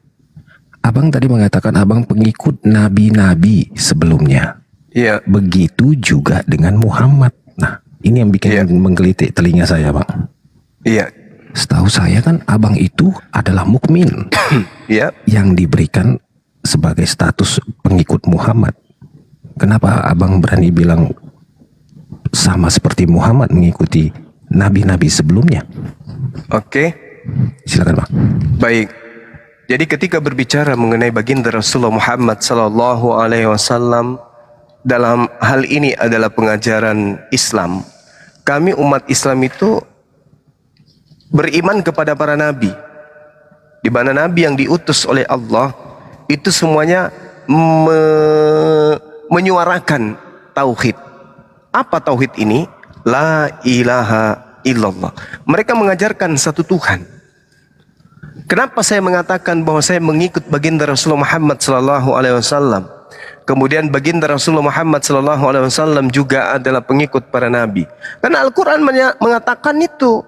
S11: Abang tadi mengatakan abang pengikut nabi-nabi sebelumnya.
S3: Iya.
S11: Begitu juga dengan Muhammad. Nah ini yang bikin menggelitik telinga saya Bang.
S3: Iya.
S11: Setahu saya kan abang itu adalah mukmin.
S3: Iya.
S11: Yang diberikan sebagai status pengikut Muhammad. Kenapa abang berani bilang sama seperti Muhammad mengikuti nabi-nabi sebelumnya?
S3: Oke.
S11: Silakan Bang.
S3: Baik. Jadi ketika berbicara mengenai baginda Rasulullah Muhammad sallallahu alaihi wasallam, dalam hal ini adalah pengajaran Islam. Kami umat Islam itu beriman kepada para nabi. Di mana nabi yang diutus oleh Allah itu semuanya menyuarakan tauhid. Apa tauhid ini? La ilaha illallah. Mereka mengajarkan satu Tuhan. Kenapa saya mengatakan bahwa saya mengikut baginda Rasulullah Muhammad sallallahu alaihi wasallam? Kemudian baginda Rasulullah Muhammad sallallahu alaihi wasallam juga adalah pengikut para nabi. Karena Al-Qur'an mengatakan itu.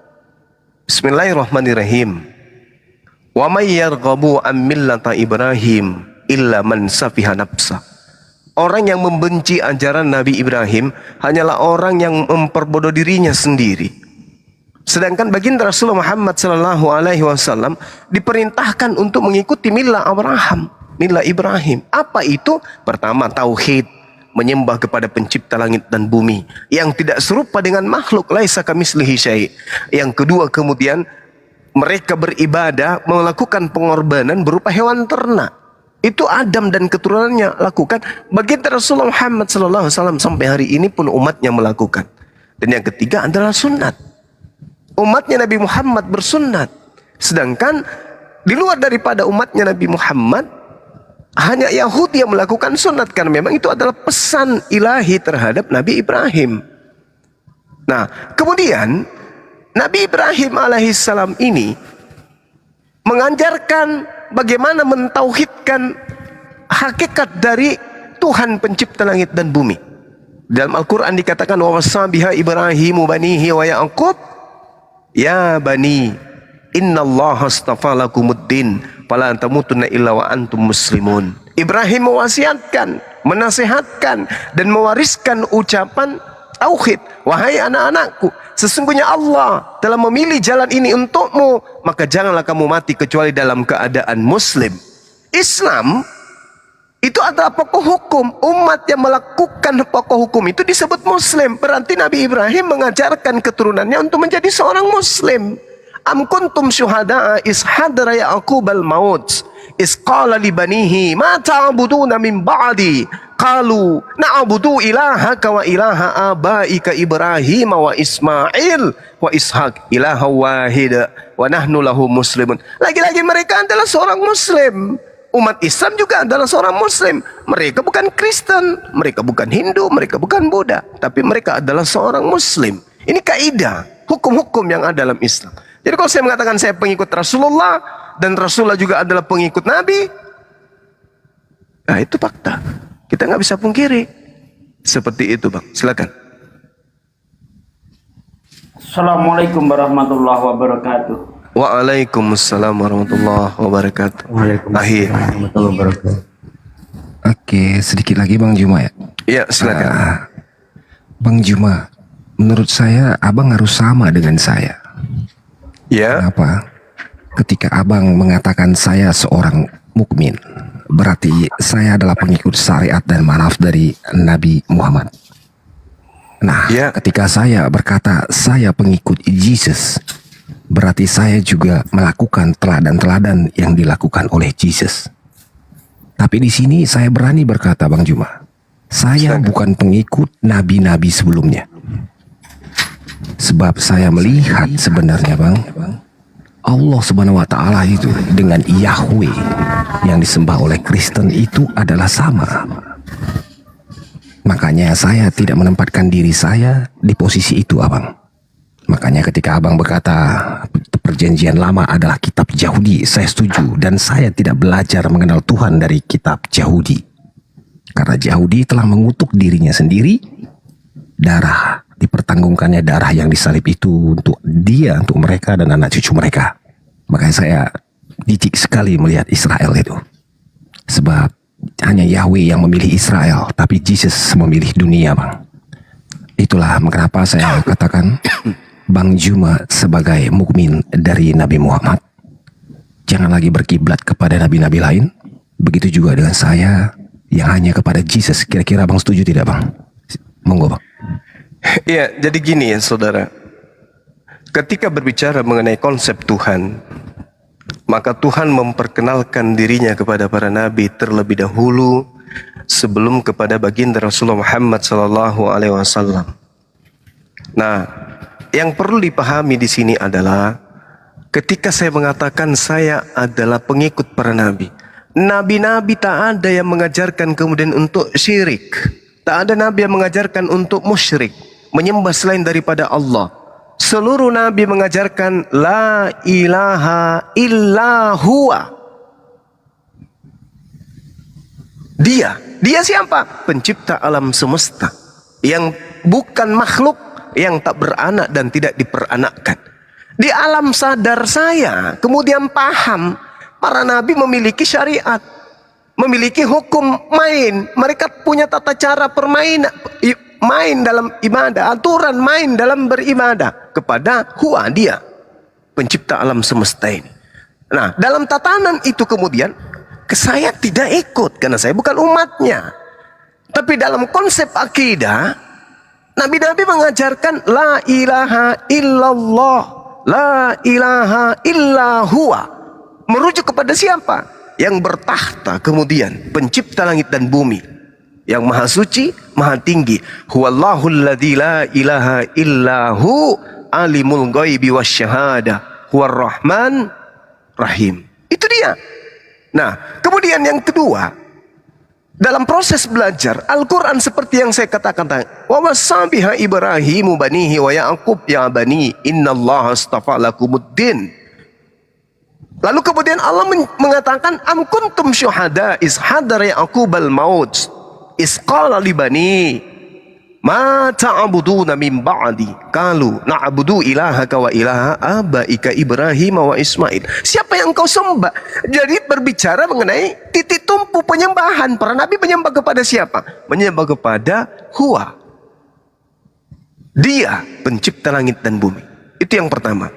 S3: Bismillahirrahmanirrahim. Wa may yarghabu an millata Ibrahim illa man safiha nafsa. Orang yang membenci ajaran Nabi Ibrahim hanyalah orang yang memperbodoh dirinya sendiri. Sedangkan baginda Rasulullah Muhammad sallallahu alaihi wasallam diperintahkan untuk mengikuti milah Abraham, milah Ibrahim. Apa itu? Pertama tauhid, menyembah kepada pencipta langit dan bumi yang tidak serupa dengan makhluk, laisa kamitslihi syai'. Yang kedua kemudian mereka beribadah melakukan pengorbanan berupa hewan ternak. Itu Adam dan keturunannya lakukan. Baginda Rasulullah Muhammad SAW sampai hari ini pun umatnya melakukan. Dan yang ketiga adalah sunat. Umatnya Nabi Muhammad bersunat. Sedangkan di luar daripada umatnya Nabi Muhammad, hanya Yahudi yang melakukan sunat. Karena memang itu adalah pesan ilahi terhadap Nabi Ibrahim. Nah kemudian Nabi Ibrahim alaihissalam ini mengajarkan bagaimana mentauhidkan hakikat dari Tuhan pencipta langit dan bumi. Dalam Al-Quran dikatakan wa wasabiha Ibrahimu banihi wa Ya'qub ya bani innallaha astafa lakumuddin fala tamutunna illa wa antum muslimun. Ibrahim mewasiatkan, menasehatkan dan mewariskan ucapan tauhid. Wahai anak-anakku, sesungguhnya Allah telah memilih jalan ini untukmu, maka janganlah kamu mati kecuali dalam keadaan muslim. Islam Itu adalah pokok hukum. Umat yang melakukan pokok hukum itu disebut Muslim. Berarti Nabi Ibrahim mengajarkan keturunannya untuk menjadi seorang Muslim. Am kuntum syuhada'a is hadara Ya'qubal maut is qala li banihi ma ta'buduna min ba'di qalu na'budu ilahaka wa ilaha abaika Ibrahim wa Ismail wa Ishaq ilaha wahid wa nahnu lahu muslimun. Lagi-lagi mereka adalah seorang Muslim. Umat Islam juga adalah seorang Muslim. Mereka bukan Kristen, mereka bukan Hindu, mereka bukan Buddha, tapi mereka adalah seorang Muslim. Ini kaidah, hukum-hukum yang ada dalam Islam. Jadi kalau saya mengatakan saya pengikut Rasulullah dan Rasulullah juga adalah pengikut Nabi, nah itu fakta. Kita nggak bisa pungkiri. Seperti itu, Bang. Silakan.
S12: Assalamualaikum warahmatullahi wabarakatuh.
S3: Waalaikumsalam warahmatullahi wabarakatuh. Akhir.
S11: Oke, sedikit lagi Bang Juma ya.
S3: Ya, silakan.
S11: Bang Juma, menurut saya Abang harus sama dengan saya.
S3: Ya.
S11: Kenapa? Ketika Abang mengatakan saya seorang mukmin, berarti saya adalah pengikut syariat dan manhaj dari Nabi Muhammad. Nah, ketika saya berkata saya pengikut Yesus, berarti saya juga melakukan teladan-teladan yang dilakukan oleh Yesus. Tapi di sini saya berani berkata, Bang Juma, saya bukan pengikut nabi-nabi sebelumnya. Sebab saya melihat sebenarnya, Bang, Allah Subhanahu wa Ta'ala itu dengan Yahweh yang disembah oleh Kristen itu adalah sama. Makanya saya tidak menempatkan diri saya di posisi itu, Abang. Makanya ketika Abang berkata perjanjian lama adalah kitab Yahudi, saya setuju. Dan saya tidak belajar mengenal Tuhan dari kitab Yahudi. Karena Yahudi telah mengutuk dirinya sendiri. Darah, dipertanggungkannya darah yang disalib itu untuk dia, untuk mereka dan anak cucu mereka. Makanya saya jijik sekali melihat Israel itu. Sebab hanya Yahweh yang memilih Israel, tapi Yesus memilih dunia, Bang. Itulah kenapa saya katakan Bang Juma sebagai mukmin dari Nabi Muhammad, jangan lagi berkiblat kepada nabi-nabi lain. Begitu juga dengan saya yang hanya kepada Yesus. Kira-kira Bang setuju tidak, Bang? Monggo, Bang.
S3: Iya, jadi gini ya saudara. Ketika berbicara mengenai konsep Tuhan, maka Tuhan memperkenalkan dirinya kepada para nabi terlebih dahulu sebelum kepada baginda Rasulullah Muhammad SAW. Nah, yang perlu dipahami di sini adalah ketika saya mengatakan saya adalah pengikut para nabi. Nabi-nabi tak ada yang mengajarkan kemudian untuk syirik. Tak ada nabi yang mengajarkan untuk musyrik, menyembah selain daripada Allah. Seluruh nabi mengajarkan la ilaha illa huwa. Dia siapa? Pencipta alam semesta, yang bukan makhluk, yang tak beranak dan tidak diperanakkan. Di alam sadar saya kemudian paham para nabi memiliki syariat, memiliki hukum main. Mereka punya tata cara permainan, main dalam ibadah, aturan main dalam beribadah kepada Huwa, dia pencipta alam semesta ini. Nah, dalam tatanan itu kemudian saya tidak ikut karena saya bukan umatnya. Tapi dalam konsep akidah, nabi-nabi mengajarkan la ilaha illallah, la ilaha illa huwa. Merujuk kepada siapa? Yang bertahta kemudian, pencipta langit dan bumi, yang maha suci, maha tinggi. Huwallahul ladzi la ilaha illahu alimul ghaibi wasyahadah huwar rahman rahim. Itu dia. Nah, kemudian yang kedua, dalam proses belajar Al-Quran seperti yang saya katakan tadi, wa wasabiha Ibrahimu banihi wa Ya'qub ya bani innallaha astafa lakumuddin. Lalu kemudian Allah mengatakan am kuntum syuhada is hadar Ya'qubal maut is qala li bani ma ta'buduna min ba'di qalu na'budu ilahaka wa ilaha abaika Ibrahim wa Ismail. Siapa yang kau sembah? Jadi berbicara mengenai titik tumpu penyembahan. Para nabi menyembah kepada siapa? Menyembah kepada Huwa, dia pencipta langit dan bumi. Itu yang pertama.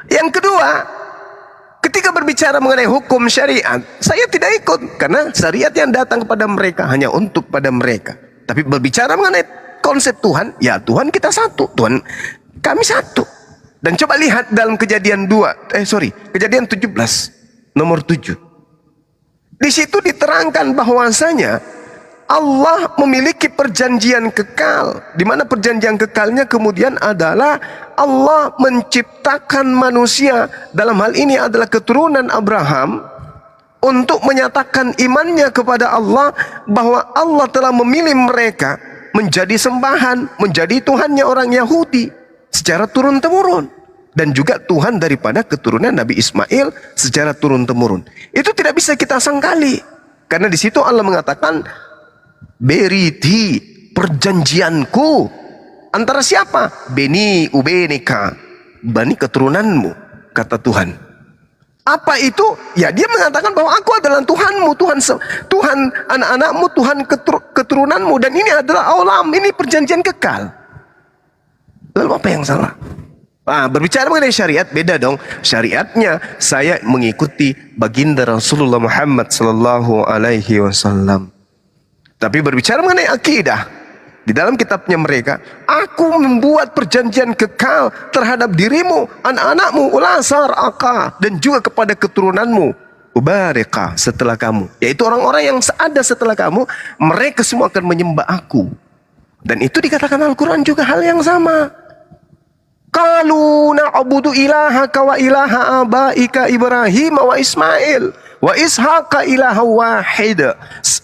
S3: Yang kedua, ketika ketika berbicara mengenai hukum syariat, saya tidak ikut karena syariat yang datang kepada mereka hanya untuk pada mereka. Tapi berbicara mengenai konsep Tuhan, ya Tuhan kita satu, Tuhan kami satu. Dan coba lihat dalam Kejadian 17 nomor 7. Di situ diterangkan bahwasanya Allah memiliki perjanjian kekal, di mana perjanjian kekalnya kemudian adalah Allah menciptakan manusia, dalam hal ini adalah keturunan Abraham, untuk menyatakan imannya kepada Allah bahwa Allah telah memilih mereka menjadi sembahan, menjadi Tuhannya orang Yahudi secara turun-temurun, dan juga Tuhan daripada keturunan Nabi Ismail secara turun-temurun. Itu tidak bisa kita sangkali, karena di situ Allah mengatakan beriti, perjanjianku antara siapa? Beni ubenika, bani keturunanmu, kata Tuhan. Apa itu? Ya, dia mengatakan bahwa aku adalah Tuhanmu, Tuhan anak-anakmu, Tuhan keturunanmu, dan ini adalah aulam, ini perjanjian kekal. Lalu apa yang salah? Berbicara mengenai syariat, beda dong. Syariatnya saya mengikuti baginda Rasulullah Muhammad sallallahu alaihi wasallam. Tapi berbicara mengenai akidah, di dalam kitabnya mereka, aku membuat perjanjian kekal terhadap dirimu, anak-anakmu, ulasar aka, dan juga kepada keturunanmu, ubareka, setelah kamu. Yaitu orang-orang yang ada setelah kamu, mereka semua akan menyembah aku. Dan itu dikatakan Al-Quran juga hal yang sama. Qalu na'budu ilahaka wa ilaha abaika Ibrahim wa Ismail wa Ishaqa ilaha wahid.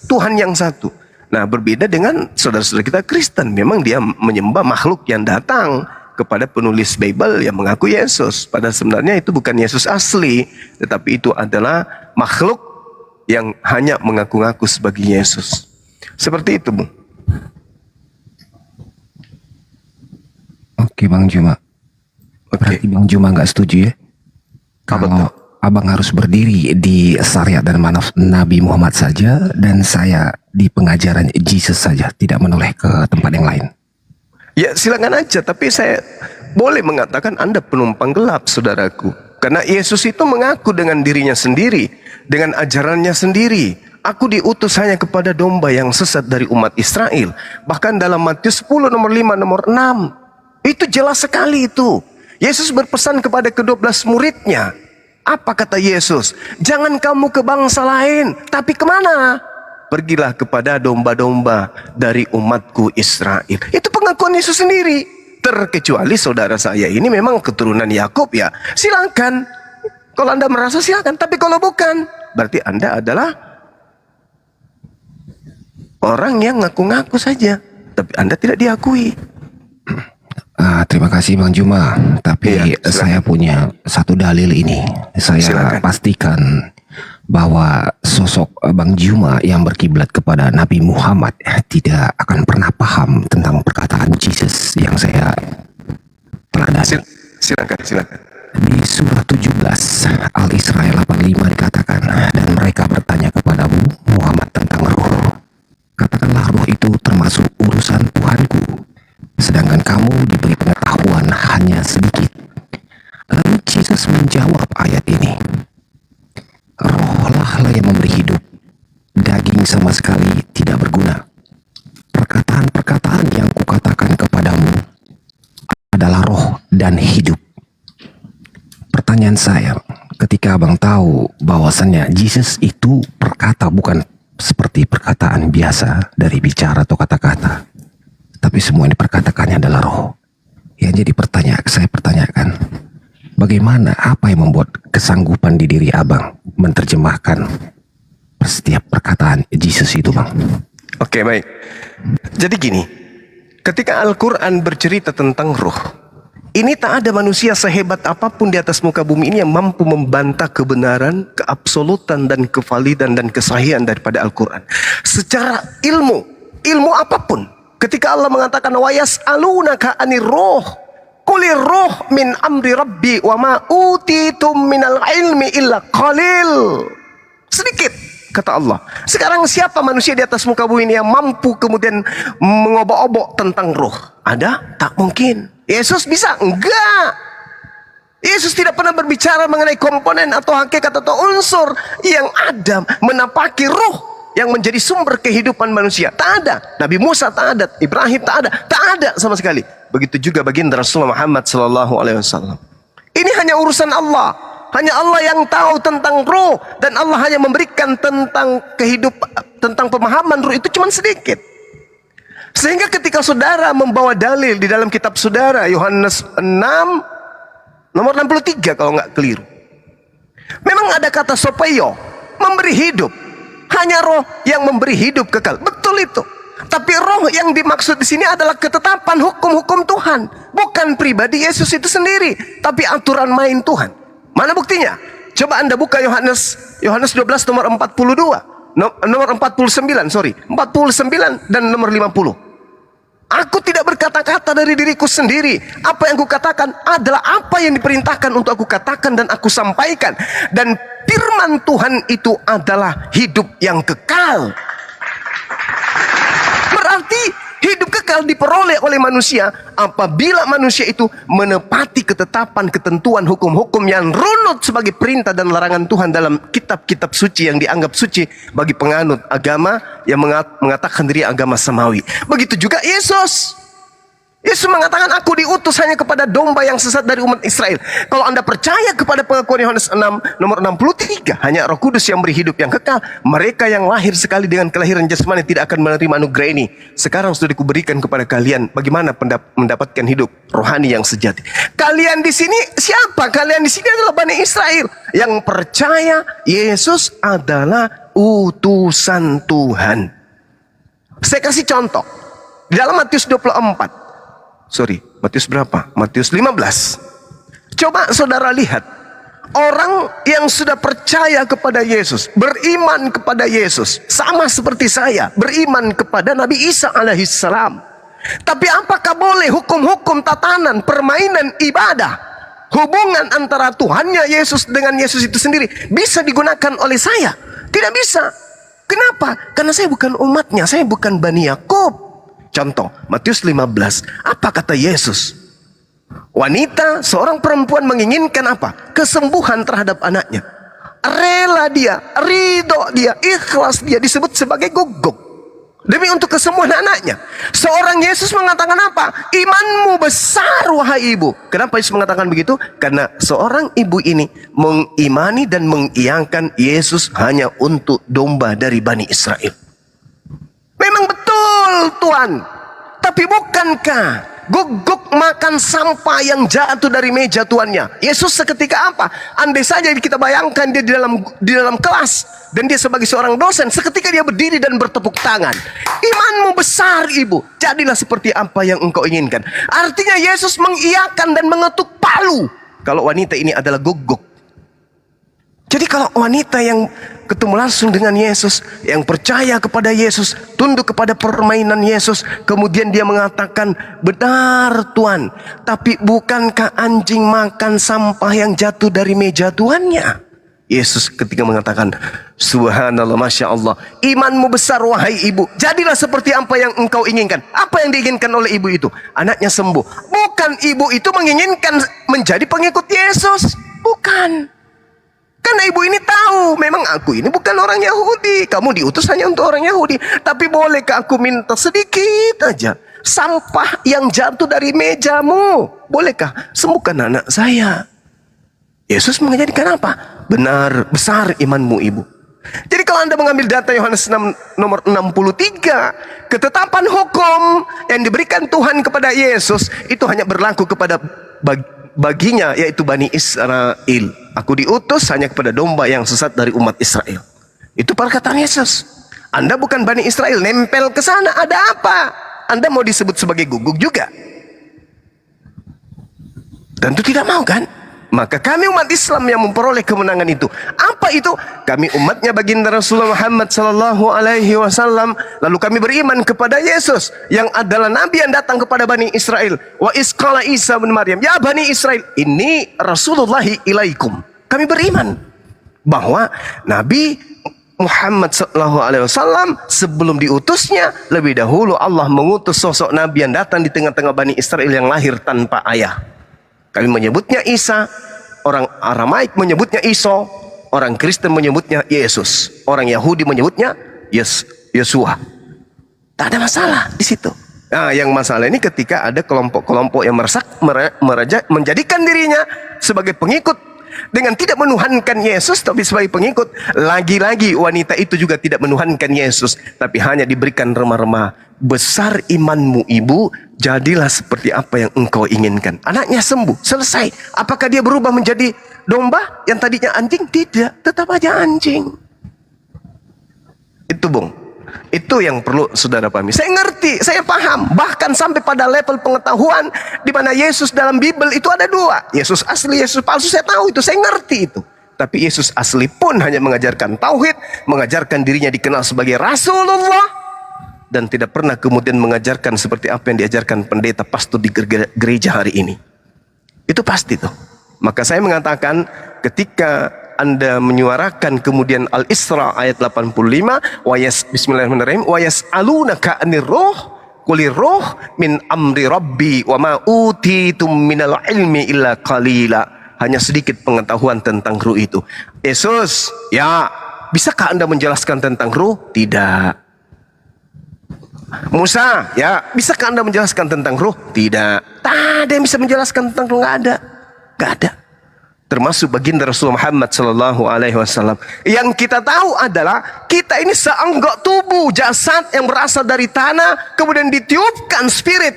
S3: Tuhan yang satu. Nah, berbeda dengan saudara-saudara kita Kristen. Memang dia menyembah makhluk yang datang kepada penulis Bible yang mengaku Yesus. Padahal sebenarnya itu bukan Yesus asli, tetapi itu adalah makhluk yang hanya mengaku-ngaku sebagai Yesus. Seperti itu, Bu.
S11: Oke, Bang Juma. Berarti Bang Juma nggak setuju ya? Kalau Abang harus berdiri di syariat dan manaf Nabi Muhammad saja, dan saya di pengajaran Jesus saja, tidak menoleh ke tempat yang lain.
S3: Ya, silakan aja, tapi saya boleh mengatakan Anda penumpang gelap, saudaraku. Karena Yesus itu mengaku dengan dirinya sendiri, dengan ajarannya sendiri. Aku diutus hanya kepada domba yang sesat dari umat Israel. Bahkan dalam Matius 10 nomor 5 nomor 6. Itu jelas sekali itu. Yesus berpesan kepada ke-12 muridnya. Apa kata Yesus? Jangan kamu ke bangsa lain, tapi kemana? Pergilah kepada domba-domba dari umatku Israel. Itu pengakuan Yesus sendiri. Terkecuali saudara saya ini memang keturunan Yakub, ya silakan. Kalau Anda merasa silakan. Tapi kalau bukan, berarti Anda adalah orang yang ngaku-ngaku saja, tapi Anda tidak diakui.
S11: Terima kasih Bang Juma. Tapi saya punya satu dalil ini. Saya pastikan bahwa sosok Bang Juma yang berkiblat kepada Nabi Muhammad tidak akan pernah paham tentang perkataan Jesus yang saya teladani.
S3: Silakan.
S11: Di surah 17 Al-Israel 85 dikatakan, dan mereka bertanya kepadamu Muhammad tentang roh. Katakanlah roh itu termasuk urusan Tuhanku, sedangkan kamu diberi pengetahuan hanya sedikit. Lalu Jesus menjawab ayat ini, rohlah yang memberi hidup, daging sama sekali tidak berguna. Perkataan-perkataan yang kukatakan kepadamu adalah roh dan hidup. Pertanyaan saya, ketika abang tahu bahwasannya Jesus itu berkata bukan seperti perkataan biasa dari bicara atau kata-kata, tapi semua yang diperkatakannya adalah roh. Yang jadi saya pertanyakan, bagaimana, apa yang membuat kesanggupan di diri abang menerjemahkan setiap perkataan Jesus itu, Bang?
S3: Oke, baik. Jadi gini, ketika Al-Quran bercerita tentang roh, ini tak ada manusia sehebat apapun di atas muka bumi ini yang mampu membantah kebenaran, keabsolutan, dan kevalidan dan kesahihan daripada Al-Quran. Secara ilmu apapun. Ketika Allah mengatakan wa yas'alunaka 'anir roh, qulir roh min amri rabbi wa ma utitum minal ilmi illa qalil. Sedikit, kata Allah. Sekarang siapa manusia di atas muka bumi ini yang mampu kemudian mengobok-obok tentang roh? Ada? Tak mungkin. Yesus bisa? Enggak. Yesus tidak pernah berbicara mengenai komponen atau hakikat atau unsur yang ada menapaki ruh yang menjadi sumber kehidupan manusia. Tak ada. Nabi Musa tak ada, Ibrahim tak ada sama sekali. Begitu juga baginda Rasulullah Muhammad SAW. Ini hanya urusan Allah. Hanya Allah yang tahu tentang ruh, dan Allah hanya memberikan tentang kehidupan, tentang pemahaman ruh itu cuma sedikit. Sehingga ketika saudara membawa dalil di dalam kitab saudara Yohanes 6 nomor 63 kalau nggak keliru, memang ada kata sopeyo, memberi hidup. Hanya roh yang memberi hidup kekal. Betul itu. Tapi roh yang dimaksud di sini adalah ketetapan hukum-hukum Tuhan, bukan pribadi Yesus itu sendiri, tapi aturan main Tuhan. Mana buktinya? Coba Anda buka Yohanes 12 nomor 42, nomor 49, 49 dan nomor 50. Aku tidak berkata-kata dari diriku sendiri. Apa yang kukatakan adalah apa yang diperintahkan untuk aku katakan dan aku sampaikan. Dan firman Tuhan itu adalah hidup yang kekal. Berarti hidup kekal diperoleh oleh manusia apabila manusia itu menepati ketetapan, ketentuan, hukum-hukum yang runut sebagai perintah dan larangan Tuhan dalam kitab-kitab suci yang dianggap suci bagi penganut agama yang mengatakan diri agama samawi. Begitu juga Yesus. Yesus mengatakan, aku diutus hanya kepada domba yang sesat dari umat Israel. Kalau Anda percaya kepada pengakuan Yohanes 6 nomor 63, hanya Roh Kudus yang beri hidup yang kekal. Mereka yang lahir sekali dengan kelahiran jasmani tidak akan menerima anugerah ini. Sekarang sudah dikuberikan kepada kalian bagaimana mendapatkan hidup rohani yang sejati. Kalian di sini siapa? Kalian di sini adalah Bani Israel yang percaya Yesus adalah utusan Tuhan. Saya kasih contoh. Di dalam Matius 24. Matius berapa? Matius 15. Coba saudara lihat. Orang yang sudah percaya kepada Yesus, beriman kepada Yesus, sama seperti saya, beriman kepada Nabi Isa alaihissalam. Tapi apakah boleh hukum-hukum tatanan, permainan ibadah, hubungan antara Tuhannya Yesus dengan Yesus itu sendiri bisa digunakan oleh saya? Tidak bisa. Kenapa? Karena saya bukan umatnya, saya bukan Bani Yakub. Contoh, Matius 15. Apa kata Yesus? Wanita, seorang perempuan menginginkan apa? Kesembuhan terhadap anaknya. Rela dia, ridho dia, ikhlas dia, disebut sebagai guguk. Demi untuk kesembuhan anaknya. Seorang Yesus mengatakan apa? Imanmu besar wahai ibu. Kenapa Yesus mengatakan begitu? Karena seorang ibu ini mengimani dan mengiyakan Yesus hanya untuk domba dari Bani Israel. Memang betul Tuhan. Tapi bukankah guguk makan sampah yang jatuh dari meja tuannya? Yesus seketika apa? Andai saja kita bayangkan dia di dalam kelas dan dia sebagai seorang dosen, seketika dia berdiri dan bertepuk tangan. Imanmu besar ibu, jadilah seperti apa yang engkau inginkan. Artinya Yesus mengiyakan dan mengetuk palu kalau wanita ini adalah guguk. Jadi kalau wanita yang ketemu langsung dengan Yesus, yang percaya kepada Yesus, tunduk kepada permainan Yesus, kemudian dia mengatakan, benar Tuhan, tapi bukankah anjing makan sampah yang jatuh dari meja tuannya? Yesus ketika mengatakan, subhanallah, masya Allah, imanmu besar wahai ibu, jadilah seperti apa yang engkau inginkan. Apa yang diinginkan oleh ibu itu? Anaknya sembuh. Bukan ibu itu menginginkan menjadi pengikut Yesus, bukan. Karena ibu ini tahu, memang aku ini bukan orang Yahudi. Kamu diutus hanya untuk orang Yahudi. Tapi bolehkah aku minta sedikit aja sampah yang jatuh dari mejamu? Bolehkah sembuhkan anak saya? Yesus menjadikan apa? Benar, besar imanmu ibu. Jadi kalau Anda mengambil data Yohanes 6 nomor 63, ketetapan hukum yang diberikan Tuhan kepada Yesus itu hanya berlaku kepada baginya, yaitu Bani Israel. Aku diutus hanya kepada domba yang sesat dari umat Israel. Itu perkataan Yesus. Anda bukan Bani Israel, nempel ke sana, ada apa? Anda mau disebut sebagai guguk juga? Tentu tidak mau kan? Maka kami umat Islam yang memperoleh kemenangan itu. Apa itu? Kami umatnya baginda Rasulullah Muhammad SAW. Lalu kami beriman kepada Yesus yang adalah Nabi yang datang kepada Bani Israel. Wa isqala Isa bin Maryam, ya Bani Israel, ini Rasulullahi ilaikum. Kami beriman bahwa Nabi Muhammad SAW sebelum diutusnya, lebih dahulu Allah mengutus sosok Nabi yang datang di tengah-tengah Bani Israel yang lahir tanpa ayah. Kami menyebutnya Isa, Orang Aramaik menyebutnya Iso, orang Kristen menyebutnya Yesus, orang Yahudi menyebutnya Yesua. Tak ada masalah di situ. Nah, yang masalah ini ketika ada kelompok-kelompok yang menjadikan dirinya sebagai pengikut dengan tidak menuhankan Yesus, tapi sebagai pengikut. Lagi-lagi wanita itu juga tidak menuhankan Yesus, tapi hanya diberikan remah-remah. Besar imanmu ibu, jadilah seperti apa yang engkau inginkan. Anaknya sembuh, selesai. Apakah dia berubah menjadi domba yang tadinya anjing? Tidak, tetap aja anjing. Itu bung, itu yang perlu saudara pahami. Saya ngerti, saya paham. Bahkan sampai pada level pengetahuan di mana Yesus dalam Bible itu ada dua, Yesus asli, Yesus palsu. Saya tahu itu, saya ngerti itu. Tapi Yesus asli pun hanya mengajarkan tauhid, mengajarkan dirinya dikenal sebagai Rasulullah, dan tidak pernah kemudian mengajarkan seperti apa yang diajarkan pendeta pastor di gereja hari ini. Itu pasti tuh. Maka saya mengatakan ketika Anda menyuarakan kemudian Al-Isra ayat 85, bismillahirrahmanirrahim, wa yas'alunaka 'anir ruh qulir ruh min amri rabbi wa ma utitum minal ilmi illa qalila. Hanya sedikit pengetahuan tentang ruh itu. Yesus, ya, bisakah Anda menjelaskan tentang ruh? Tidak. Musa, ya, bisakah Anda menjelaskan tentang ruh? Tidak. Tak ada yang bisa menjelaskan tentang ruh, nggak ada. Nggak ada. Termasuk baginda Rasulullah Muhammad sallallahu alaihi wasallam. Yang kita tahu adalah kita ini seanggota tubuh jasad yang berasal dari tanah, kemudian ditiupkan spirit,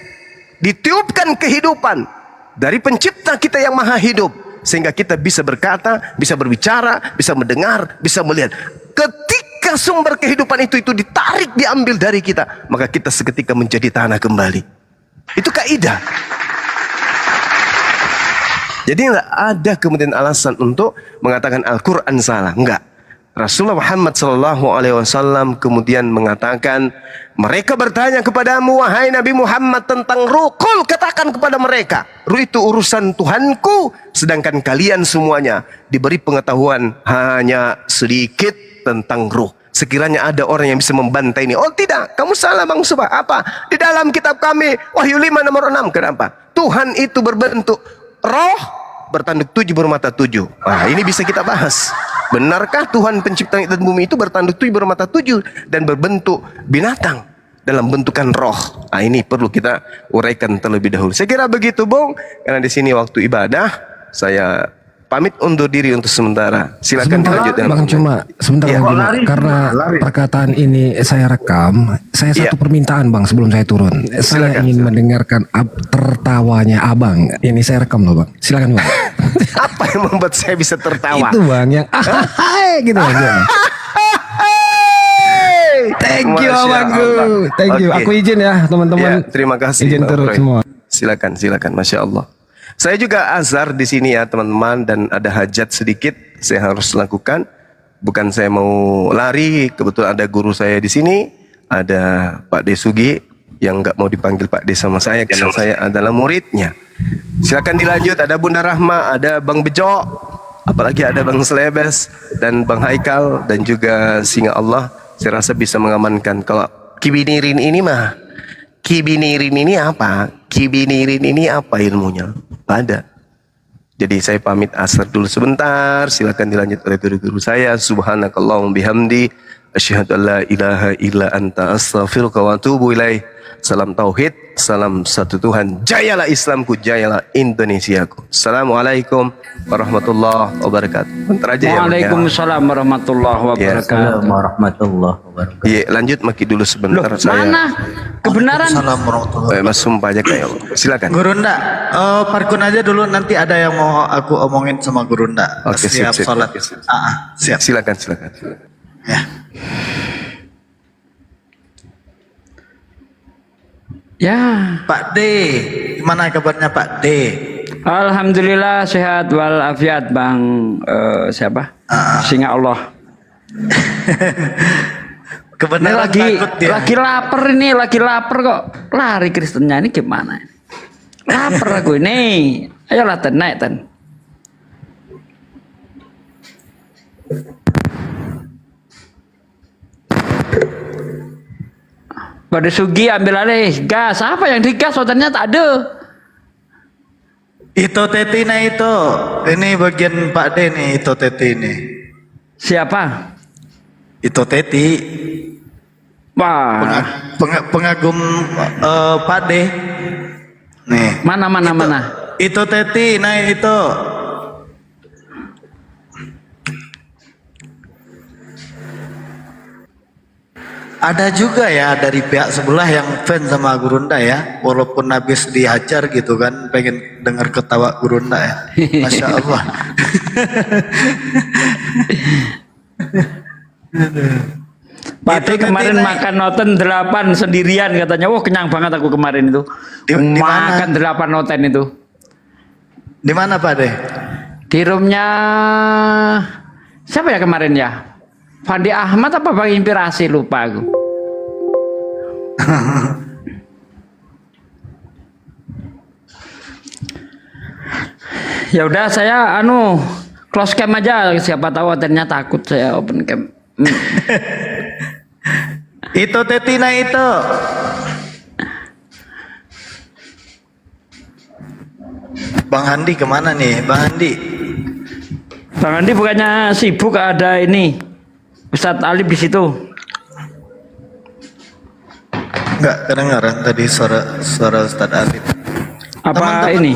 S3: ditiupkan kehidupan dari pencipta kita yang maha hidup, sehingga kita bisa berkata, bisa berbicara, bisa mendengar, bisa melihat. Ketika sumber kehidupan itu ditarik, diambil dari kita, maka kita seketika menjadi tanah kembali. Itu kaidah. Jadi nggak ada kemudian alasan untuk mengatakan Al-Quran salah. Enggak. Rasulullah Muhammad SAW kemudian mengatakan, mereka bertanya kepadamu, wahai Nabi Muhammad, tentang ruh. Qul, katakan kepada mereka, ruh itu urusan Tuhanku, sedangkan kalian semuanya diberi pengetahuan hanya sedikit tentang ruh. Sekiranya ada orang yang bisa membantai ini, oh tidak, kamu salah Bang Subah. Apa? Di dalam kitab kami Wahyu 5 nomor 6. Kenapa? Tuhan itu berbentuk roh, bertanduk 7, bermata 7. Nah, ini bisa kita bahas. Benarkah Tuhan pencipta langit dan bumi itu bertanduk 7, bermata 7 dan berbentuk binatang dalam bentukan roh? Nah, ini perlu kita uraikan terlebih dahulu. Saya kira begitu, Bung. Karena di sini waktu ibadah, saya pamit undur diri untuk sementara. Silakan dilanjutkan.
S11: Bang, cuma sebentar
S3: Ya.
S11: Bang, karena perkataan ini saya rekam. Saya satu permintaan Bang sebelum saya turun. Saya ingin mendengarkan tertawanya Abang. Ini saya rekam loh Bang. Silakan Bang.
S3: Apa yang membuat saya bisa tertawa?
S11: Itu Bang yang gitu Bang. Thank you Abang. Thank you.
S3: Oke.
S11: Aku izin ya teman-teman.
S3: Ya, terima kasih.
S11: Izin
S3: Bang
S11: turun
S3: Roy.
S11: semua.
S3: Silakan, Masya Allah. Saya juga azhar di sini ya teman-teman, dan ada hajat sedikit saya harus lakukan. Bukan saya mau lari, kebetulan ada guru saya di sini, ada Pak De Sugi yang nggak mau dipanggil Pak De sama saya karena saya adalah muridnya. Silakan dilanjut. Ada Bunda Rahma, ada Bang Bejo, apalagi ada Bang Selebes dan Bang Haikal dan juga Singa Allah. Saya rasa bisa mengamankan. Kalau Kibinirin ini mah, Kibinirin ini apa? Kibinirin ini apa ilmunya? Ada. Jadi saya pamit asar dulu sebentar. Silakan dilanjut oleh guru-guru saya. Subhanakallahumma bihamdi, asyhadu an la ilaha illa anta, astaghfiruka wa atubu ilaih. Salam tauhid, salam satu Tuhan. Jayalah Islamku, jayalah Indonesiaku. Assalamualaikum warahmatullahi wabarakatuh. Bentar aja ya.
S12: Waalaikumsalam warahmatullahi wabarakatuh.
S10: Warahmatullahi wabarakatuh.
S3: Iya, lanjut Maki dulu sebentar.
S12: Loh, mana kebenaran?
S3: Mas sumpah aja kayak silakan.
S4: Guru Nda, parkun aja dulu, nanti ada yang mau aku omongin sama Guru Nda.
S3: Oke,
S4: Siap
S3: sip.
S4: sholat. Siap.
S3: Silakan.
S4: Ya.
S12: Ya.
S4: Pak D, gimana kabarnya Pak D?
S12: Alhamdulillah sehat walafiat Bang siapa? Singa Allah.
S4: Kebenaran
S12: Lagi lapar ini, lagi lapar kok. Lari Kristennya ini gimana? Lapar aku ini. Ayolah Ten, naik Ten. Pada Sugi ambil alih gas. Apa yang digas? Waternya tak ada.
S4: Itu Tetina itu. Ini bagian Pak D nih, itu Teti ini.
S12: Siapa?
S4: Itu Teti.
S12: Wah.
S4: Pengagum Pak D. Nih.
S12: Mana?
S4: Itu Teti, nah itu. Ada juga ya dari pihak sebelah yang fans sama Gurunda ya, walaupun habis dihajar gitu kan, pengen dengar ketawa Gurunda ya. Masya Allah.
S12: Pak D kemarin makan noten 8 sendirian katanya. Wah, kenyang banget aku kemarin itu. Makan 8 noten itu.
S4: Di mana Pak D?
S12: Di roomnya siapa ya kemarin ya? Fandi Ahmad apa Bang Inspirasi, lupa aku. Ya udah, saya close cam aja, siapa tahu ternyata takut saya open cam.
S4: Itu Tetina itu. Bang Handi kemana nih, Bang Handi?
S12: Bang Andi bukannya sibuk, ada ini Ustadz Alif di situ.
S4: Enggak kedengaran tadi suara Ustadz Alif.
S12: Apa ini?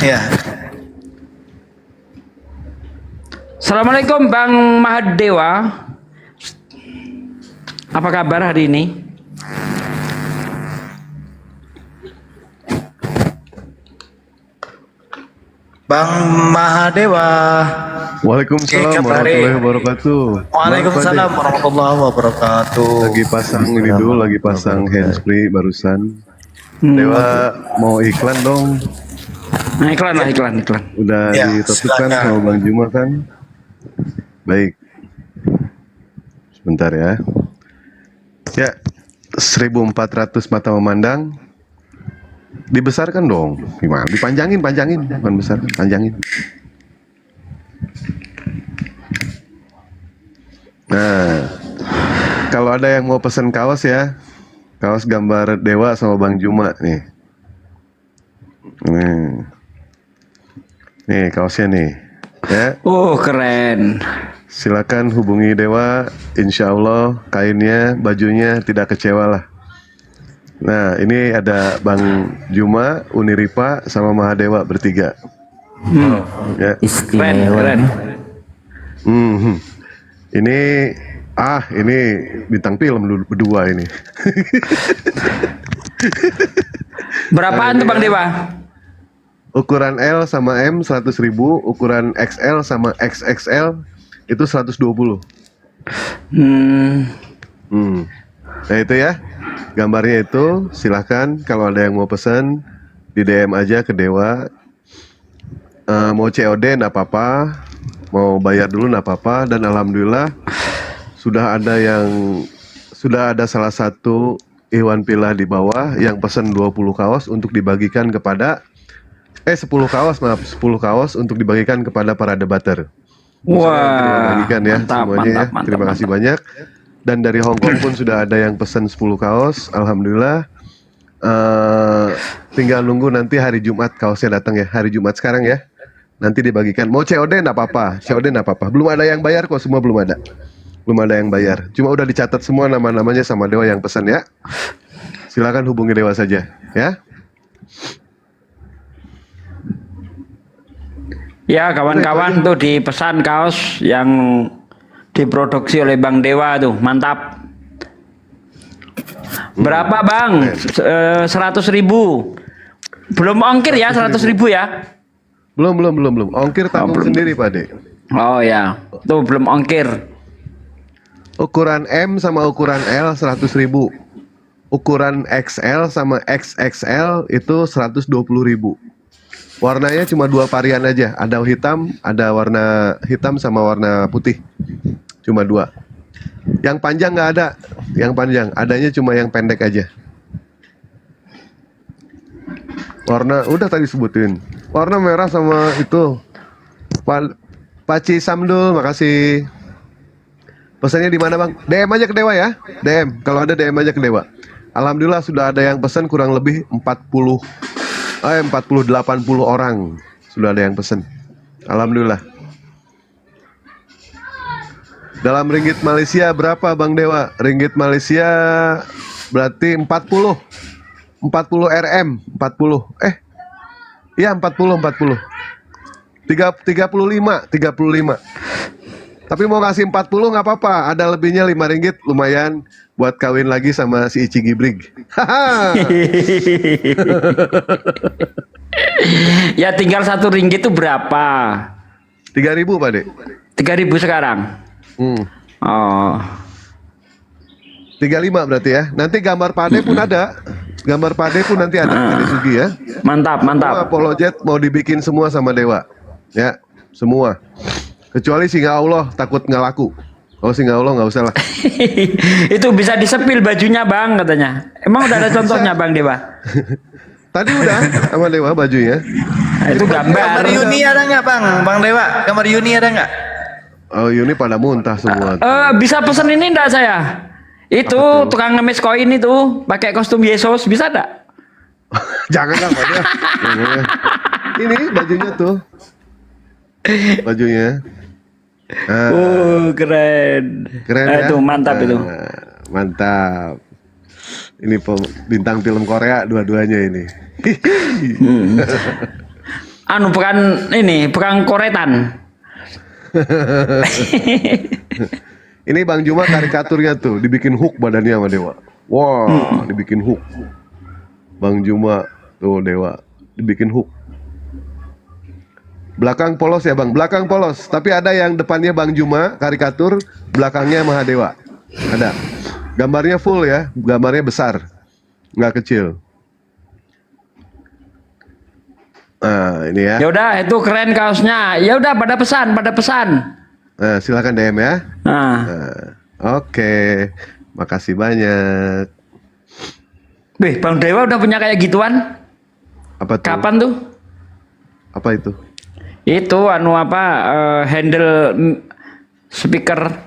S4: Ya.
S12: Assalamualaikum Bang Mahadewa. Apa kabar hari ini?
S4: Bang Mahadewa.
S9: Waalaikumsalam warahmatullahi wabarakatuh.
S4: Waalaikumsalam warahmatullahi wabarakatuh.
S9: Lagi pasang ini dulu, lagi pasang handsfree barusan. Dewa mau iklan dong.
S12: Nah, iklan.
S9: Udah
S4: Ya,
S9: ditutupkan
S4: silakan.
S9: sama Bang Juma kan? Baik. Sebentar ya. Ya, 1400 mata memandang. Dibesarkan dong. Gimana? Dipanjangin, bukan besar, panjangin. Nah, kalau ada yang mau pesen kaos ya, kaos gambar Dewa sama Bang Juma nih. Nih kaosnya nih, ya.
S12: Oh, keren.
S9: Silakan hubungi Dewa, insya Allah kainnya, bajunya tidak kecewa lah. Nah, ini ada Bang Juma, Uniripa, sama Mahadewa bertiga. Ya.
S12: Keren.
S9: Ini bintang film berdua ini.
S12: Berapaan tuh Bang Dewa?
S9: Ukuran L sama M 100.000, ukuran XL sama XXL itu 120. Nah itu ya, gambarnya itu. Silahkan kalau ada yang mau pesan di DM aja ke Dewa. Mau COD nggak apa-apa, mau bayar dulu nggak apa-apa. Dan alhamdulillah sudah ada salah satu Iwan Pilah di bawah yang pesan 20 kaos untuk dibagikan kepada 10 kaos untuk dibagikan kepada para debater.
S12: Wah,
S9: bagikan ya semuanya. Terima kasih banyak. Dan dari Hong Kong pun sudah ada yang pesan 10 kaos. Alhamdulillah. Tinggal nunggu nanti hari Jumat kaosnya datang ya. Hari Jumat sekarang ya. Nanti dibagikan. Mau COD nggak apa-apa. Belum ada yang bayar kok, semua belum ada. Belum ada yang bayar. Cuma udah dicatat semua nama-namanya sama Dewa yang pesan ya. Silakan hubungi Dewa saja ya.
S12: Ya, kawan-kawan tuh dipesan kaos yang diproduksi oleh Bang Dewa tuh, mantap. Berapa Bang? 100.000. Belum ongkir ya, 100.000 ya?
S9: Belum. Ongkir tanggung sendiri Pak De.
S12: Oh ya, tuh belum ongkir.
S9: Ukuran M sama ukuran L 100.000. Ukuran XL sama XXL itu 120.000. Warnanya cuma 2 varian aja. Ada hitam, ada warna hitam sama warna putih. Cuma 2. Yang panjang nggak ada. Yang panjang adanya cuma yang pendek aja. Warna udah tadi sebutin. Warna merah sama itu. Paci Samdul, makasih. Pesannya di mana Bang? DM aja ke Dewa ya. DM. Kalau ada DM aja ke Dewa. Alhamdulillah sudah ada yang pesan kurang lebih 40-80 orang. Sudah ada yang pesen. Alhamdulillah. Dalam ringgit Malaysia berapa Bang Dewa? Ringgit Malaysia berarti 40 RM 40. Iya 40. 35. Tapi mau kasih 40 nggak apa-apa. Ada lebihnya 5 ringgit, lumayan buat kawin lagi sama si Ici Gibrig.
S12: Ya tinggal 1 ringgit itu berapa?
S9: 3.000 Pak Dek.
S12: 3.000 sekarang. Oh.
S9: 35 berarti ya. Nanti gambar Pade pun ada. Gambar Pade pun nanti ada di Sugi ya.
S12: Mantap.
S9: Semua Polojet mau dibikin semua sama Dewa. Ya, semua. Kecuali Singa Allah takut nggak laku. Oh Singa Allah nggak usah lah.
S12: Itu bisa disepil bajunya Bang katanya. Emang udah ada contohnya Bang Dewa?
S9: Tadi udah sama Dewa bajunya.
S12: Itu gambar.
S4: Gambar Yuni ada nggak Bang Dewa? Gambar Yuni ada nggak?
S9: Oh Yuni pada muntah semua.
S12: Bisa pesen ini enggak saya? Itu tukang ngemis koin itu pakai kostum Yesus bisa enggak?
S9: Jangan lah Pak Dek. Jangan. Ini bajunya tuh. Bajunya.
S12: Keren.
S9: Keren ya.
S12: Itu mantap itu.
S9: Mantap. Ini bintang film Korea dua-duanya ini.
S12: Bukan koretan.
S9: Ini Bang Juma karikaturnya tuh dibikin hook badannya sama Dewa. Wah, dibikin hook. Bang Juma tuh Dewa dibikin hook. Belakang polos ya Bang, belakang polos. Tapi ada yang depannya Bang Juma karikatur, belakangnya Mahadewa. Ada. Gambarnya full ya, gambarnya besar, nggak kecil. Nah, ini ya.
S12: Ya udah, itu keren kaosnya. Ya udah pada pesan.
S9: Nah, silakan DM ya. Oke. Makasih banyak.
S12: Bang Dewa udah punya kayak gituan?
S9: Apa tuh?
S12: Kapan tuh?
S9: Apa itu?
S12: Itu handle speaker,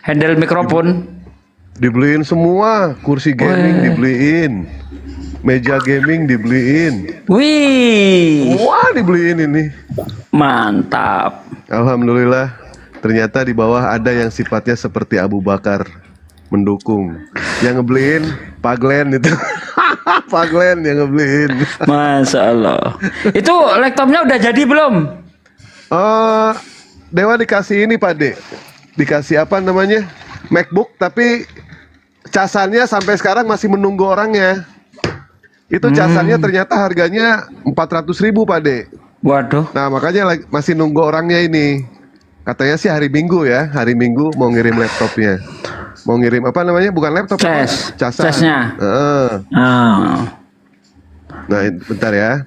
S12: handle mikrofon.
S9: Dibeliin semua, kursi gaming dibeliin. Meja gaming dibeliin.
S12: Wih.
S9: Wah, dibeliin ini.
S12: Mantap.
S9: Alhamdulillah. Ternyata di bawah ada yang sifatnya seperti Abu Bakar, mendukung. Yang ngebeliin Pak Glenn itu. Pak Glenn yang ngebeliin.
S12: Masya Allah. Itu laptopnya udah jadi belum?
S9: Dewa dikasih ini Pak De. Dikasih apa namanya? MacBook, tapi casannya sampai sekarang masih menunggu orangnya. Itu casannya ternyata harganya 400.000 Pak De.
S12: Waduh.
S9: Nah makanya masih nunggu orangnya ini. Katanya sih hari Minggu ya. Hari Minggu mau ngirim laptopnya. Mau ngirim apa namanya? Bukan laptop.
S12: Casnya.
S9: Nah bentar ya.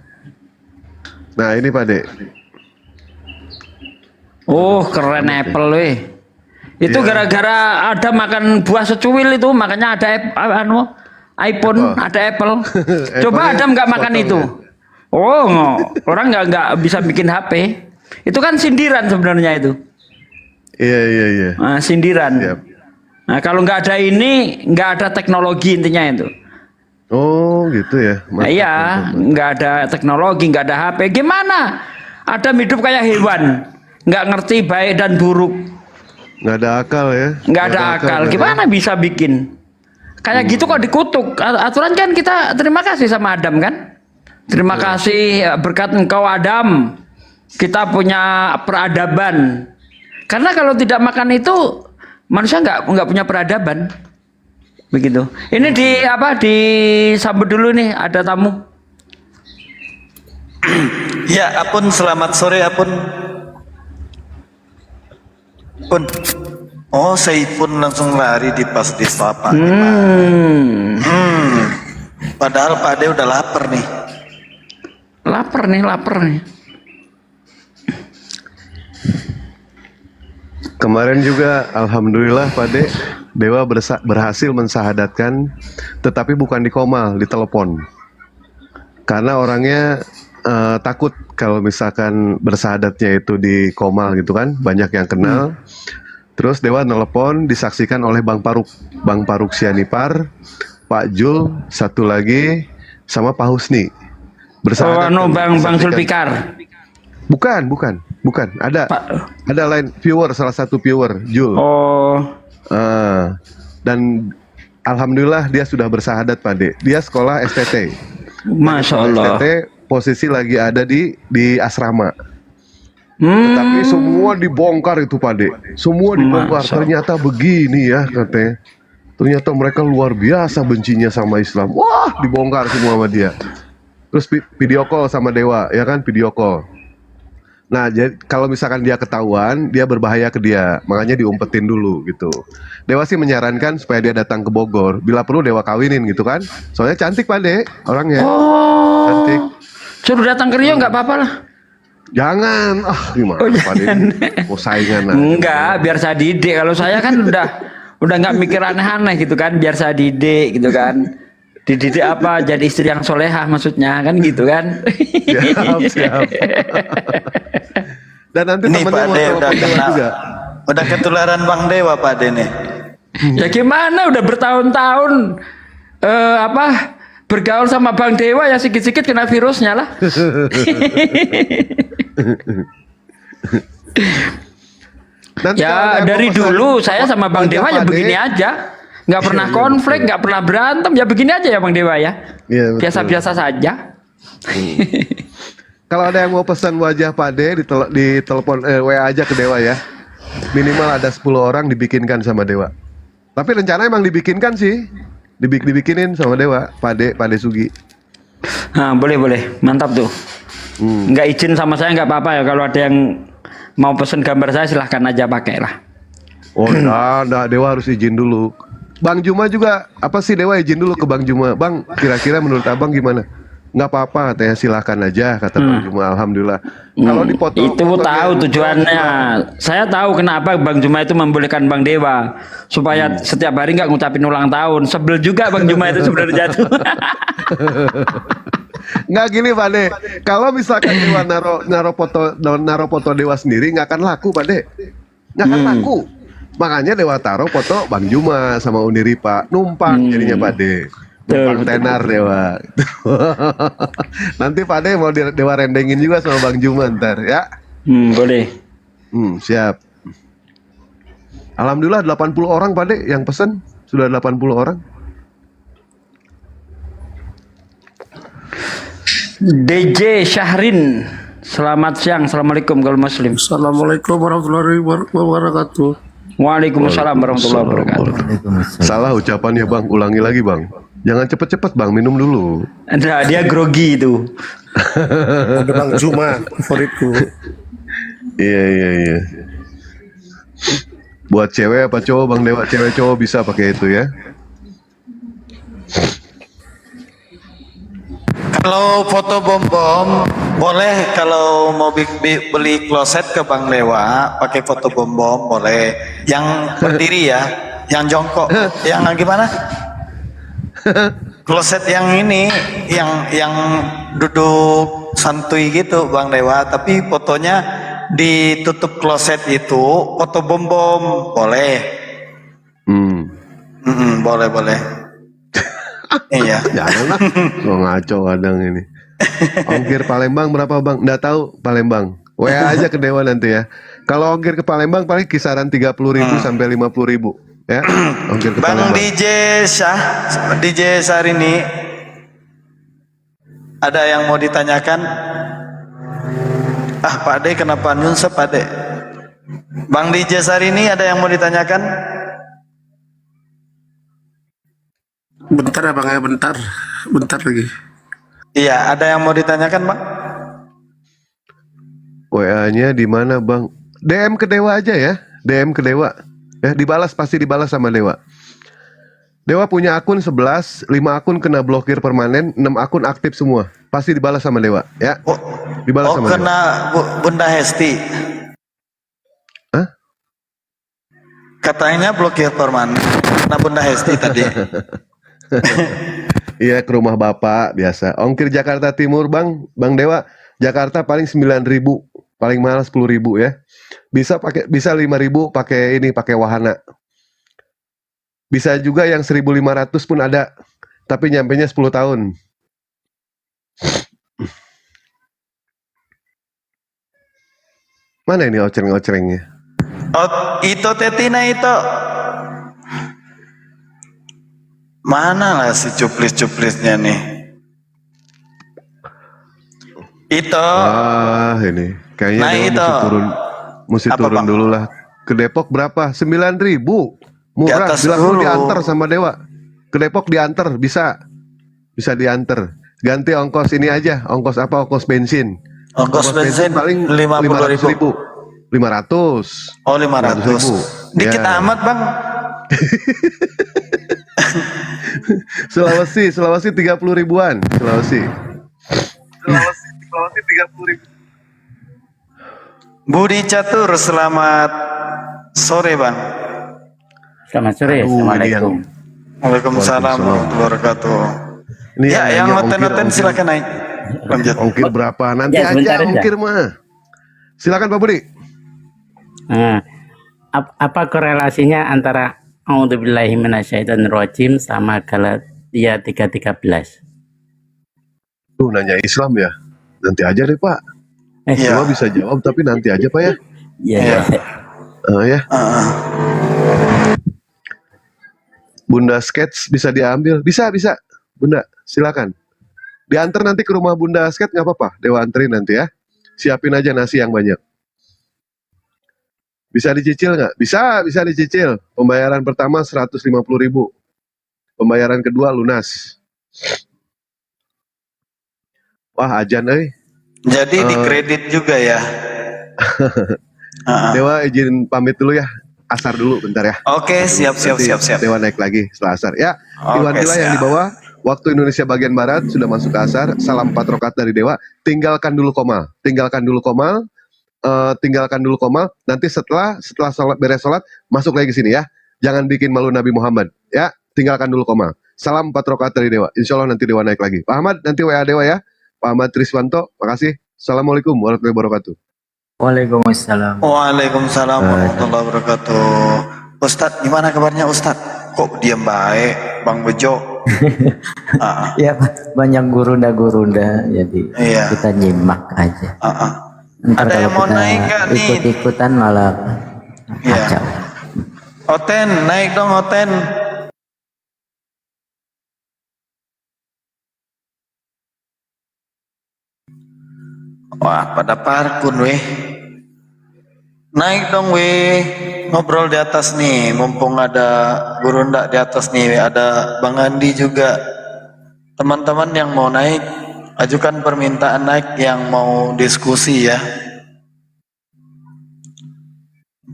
S9: Nah ini Pak De.
S12: Oh keren Apple weh. Itu gara-gara ada makan buah secuil itu. Makanya ada iPhone, ada Apple. Coba Adam nggak makan itu. Oh, orang nggak bisa bikin HP. Itu kan sindiran sebenarnya itu.
S9: Iya.
S12: Nah, sindiran.
S9: Siap.
S12: Nah, kalau nggak ada ini, nggak ada teknologi intinya itu.
S9: Oh, gitu ya.
S12: Nah, iya, nggak ada teknologi, nggak ada HP. Gimana? Adam hidup kayak hewan, nggak ngerti baik dan buruk.
S9: Nggak ada akal ya.
S12: Nggak ada akal. Gimana bisa bikin? Kayak gitu kok dikutuk. Aturan kan kita terima kasih sama Adam kan? Terima kasih berkat engkau Adam. Kita punya peradaban. Karena kalau tidak makan itu manusia nggak punya peradaban. Begitu. Ini disambut dulu nih, ada tamu.
S4: Ya, Apun, selamat sore Apun. Pun. Oh, saya pun langsung lari pas di sapa. Padahal Pak De udah lapar nih.
S12: Lapar nih.
S9: Kemarin juga alhamdulillah Pak De, Dewa berhasil mensahadatkan, tetapi bukan di Komal, di telepon. Karena orangnya takut kalau misalkan bersahadatnya itu di Komal gitu kan, banyak yang kenal. Terus Dewa nelpon, disaksikan oleh Bang Paruk Sianipar, Pak Jul, satu lagi sama Pak Husni. Bersahadat.
S12: Bang Zulfikar.
S9: Bukan. Ada lain viewer, salah satu viewer, Jul.
S12: Oh,
S9: Dan alhamdulillah dia sudah bersahadat, Pak De. Dia sekolah STT.
S12: Masya Allah.
S9: STT posisi lagi ada di asrama. Tetapi semua dibongkar itu, Pak De. Semua dibongkar. Ternyata begini ya katanya. Ternyata mereka luar biasa bencinya sama Islam. Wah, dibongkar semua sama dia. Terus video call sama Dewa, ya kan, video call. Nah, jadi kalau misalkan dia ketahuan, dia berbahaya ke dia, makanya diumpetin dulu gitu. Dewa sih menyarankan supaya dia datang ke Bogor, bila perlu Dewa kawinin gitu kan. Soalnya cantik, Pak De, orangnya.
S12: Oh,
S9: Cantik.
S12: suruh datang ke Rio nggak apa-apa lah.
S9: Jangan, gimana Pak De? Mau saingan lah.
S12: Enggak, biar saya didik. Kalau saya kan udah nggak mikir aneh-aneh gitu kan, biar saya didik gitu kan. Dididik apa? Jadi istri yang solehah maksudnya kan gitu kan.
S9: Siap. Dan nanti
S4: Ini
S9: temennya
S4: Pak
S9: mau
S4: De
S9: telepon
S4: udah
S9: Dewa
S4: kena,
S9: juga.
S4: udah ketularan Bang Dewa Pak De nih.
S12: Ya gimana? Udah bertahun-tahun bergaul sama Bang Dewa ya sikit-sikit kena virusnya lah.
S9: Nanti kalau
S12: Ya
S9: ada
S12: dari
S9: yang mau
S12: dulu
S9: pesan
S12: saya sama Bang
S9: wajah
S12: Dewa ya
S9: Pak De,
S12: begini aja. Nggak pernah konflik, nggak pernah berantem, ya begini aja ya Bang Dewa ya.
S9: Iya, betul.
S12: Biasa-biasa saja.
S9: Kalau ada yang mau pesan wajah Pak De, di telepon WA aja ke Dewa ya. Minimal ada 10 orang dibikinkan sama Dewa. Tapi rencana emang dibikinkan sih. Dibikinin sama Dewa, Pak De Sugi.
S12: Nah, boleh, mantap tuh. Nggak izin sama saya nggak apa-apa ya. Kalau ada yang mau pesen gambar saya silahkan aja pakai lah.
S9: Oh, enggak, Dewa harus izin dulu. Bang Juma juga, apa sih Dewa izin dulu ke Bang Juma. Bang, kira-kira menurut Abang gimana? Nggak apa-apa, katanya silahkan aja, kata Bang Juma. Alhamdulillah. Kalau dipoto
S12: Itu tahu tujuannya. Saya tahu kenapa Bang Juma itu membolehkan Bang Dewa supaya setiap hari nggak ngucapin ulang tahun. Sebel juga Bang Juma itu sebenarnya jatuh.
S9: Nggak gini Pak De, kalau misalkan Dewa naro foto Dewa sendiri nggak akan laku Pak De, nggak akan laku. Makanya Dewa taruh foto Bang Juma sama Uni Ripa, numpang jadinya Pak De. Numpang tenar Dewa. Nanti Pak De mau Dewa rendengin juga sama Bang Juma ntar ya.
S12: Boleh.
S9: Siap. Alhamdulillah 80 orang Pak De yang pesen, sudah 80 orang.
S12: DJ Syahrin, selamat siang, assalamualaikum kalau muslim.
S5: Assalamualaikum warahmatullahi wabarakatuh.
S12: Waalaikumsalam warahmatullahi wabarakatuh.
S9: Salah ucapannya Bang, ulangi lagi Bang. Jangan cepet-cepet Bang, minum dulu.
S12: Nah, dia grogi itu.
S5: Ada Bang Juma, favoritku.
S9: Iya. Buat cewek apa cowok Bang Dewa? Cewek cowok bisa pakai itu ya.
S4: Kalau foto bom-bom boleh, kalau mau beli kloset ke Bang Dewa pakai foto bom-bom boleh. Yang berdiri ya, yang jongkok, yang gimana? Kloset yang ini, yang duduk santuy gitu Bang Dewa, tapi fotonya ditutup kloset itu, foto bom-bom boleh. Boleh. Iya.
S9: Janganlah. Oh, ngaco kadang ini. Ongkir Palembang berapa Bang? Nggak tahu Palembang. WA aja ke Dewa nanti ya. Kalau ongkir ke Palembang paling kisaran 30.000 sampai 50.000 ya. Ongkir ke
S4: Bang
S9: Palembang. DJ Sarini, ada yang mau ditanyakan? Pak De kenapa nyunsep Pak De? Bang DJ Sarini ada yang mau ditanyakan?
S5: Bentar ya Bang ya, bentar lagi.
S4: Iya, ada yang mau ditanyakan Bang?
S9: WA-nya di mana Bang? DM ke Dewa aja ya. DM ke Dewa. Ya, pasti dibalas sama Dewa. Dewa punya akun 11, 5 akun kena blokir permanen, 6 akun aktif semua. Pasti dibalas sama Dewa, ya. Dibalas sama
S4: kena
S9: Dewa.
S4: Bunda Hesti.
S9: Hah?
S4: Katanya blokir permanen. Kena Bunda Hesti tadi.
S9: Iya, ke rumah Bapak biasa. Ongkir Jakarta Timur Bang Dewa, Jakarta paling 9.000, paling mahal 10.000 ya. Bisa 5.000 pakai wahana. Bisa juga yang 1.500 pun ada, tapi nyampenya 10 tahun. Mana ini ocereng-ocerengnya?
S4: Oh, itu tetina itu. Mana lah si cuplis-cuplisnya nih? Itu.
S9: Ah, ini kayaknya
S4: Nah,
S9: Dewa
S4: itu.
S9: mesti
S4: Apa,
S9: turun
S4: Bang?
S9: dulu lah. Ke Depok berapa? 9.000. Murah.
S4: atas
S9: Bilang lu
S4: dulu.
S9: diantar sama Dewa. Ke Depok diantar, bisa diantar. Ganti ongkos ini aja. Ongkos apa? Ongkos bensin.
S4: Ongkos bensin
S9: paling
S4: 50.000.
S9: 500.
S4: Oh, 500.
S9: 500.000.
S4: Dikit
S9: Ya.
S4: amat, Bang.
S9: Sulawesi 30 ribuan. Sulawesi 30 ribu.
S4: Budi Catur, selamat sore, Bang.
S13: Selamat sore. Assalamualaikum.
S4: Waalaikumsalam warahmatullahi wabarakatuh.
S9: Ini
S4: Ya, yang
S9: nanya
S4: hoten-hoten
S9: ongkir.
S4: silakan naik. Lanjut.
S9: Ongkir berapa? Nanti
S13: Ya, sebentar
S9: aja
S13: aja.
S9: ongkir mah. Silakan Pak Budi.
S13: Nah, apa korelasinya antara A'udzubillahi minasyaitonirrajim sama Galatia 3:13?
S9: Tuh nanya Islam ya. Nanti aja deh Pak. Dewa bisa jawab tapi nanti aja Pak ya.
S13: Iya.
S9: Ya. Bunda Sketch bisa diambil. Bisa. Bunda, silakan. Diantar nanti ke rumah Bunda Sketch nggak apa-apa. Dewa anterin nanti ya. Siapin aja nasi yang banyak. Bisa dicicil nggak? Bisa dicicil. Pembayaran pertama 150.000. Pembayaran kedua lunas. Wah, ajan
S4: Jadi dikredit juga ya.
S9: Dewa izin pamit dulu ya. Asar dulu bentar ya.
S4: Oke, siap.
S9: Nanti Dewa naik lagi setelah asar. Ya,
S4: Oke,
S9: Iwanila yang
S4: siap.
S9: di bawah. Waktu Indonesia bagian Barat sudah masuk ke asar. Salam 4 rakaat dari Dewa. Tinggalkan dulu komal. Nanti setelah sholat, beres sholat masuk lagi ke sini ya. Jangan bikin malu Nabi Muhammad ya. Tinggalkan dulu komal. Salam 4 rakaat dari Dewa. Insya Allah nanti Dewa naik lagi. Pak Ahmad nanti WA Dewa ya. Pak Ahmad Triswanto. Makasih. Assalamualaikum warahmatullahi wabarakatuh.
S10: Waalaikumsalam.
S4: Waalaikumsalam warahmatullahi wabarakatuh. Ustadz, gimana kabarnya Ustadz? Kok diam baik, Bang Bejo?
S10: Ya, banyak gurunda, jadi
S4: Iya.
S10: kita nyimak aja. Ntar
S4: Ada yang
S10: kalau
S4: mau
S10: kita
S4: naik nggak nih?
S10: ikut-ikutan malah
S4: Iya.
S10: kacau.
S4: Oten, naik dong Oten. Wah, pada parkun weh. Naik dong weh. Ngobrol di atas nih, mumpung ada gurunda di atas nih, ada Bang Andi juga. Teman-teman yang mau naik, ajukan permintaan naik yang mau diskusi ya.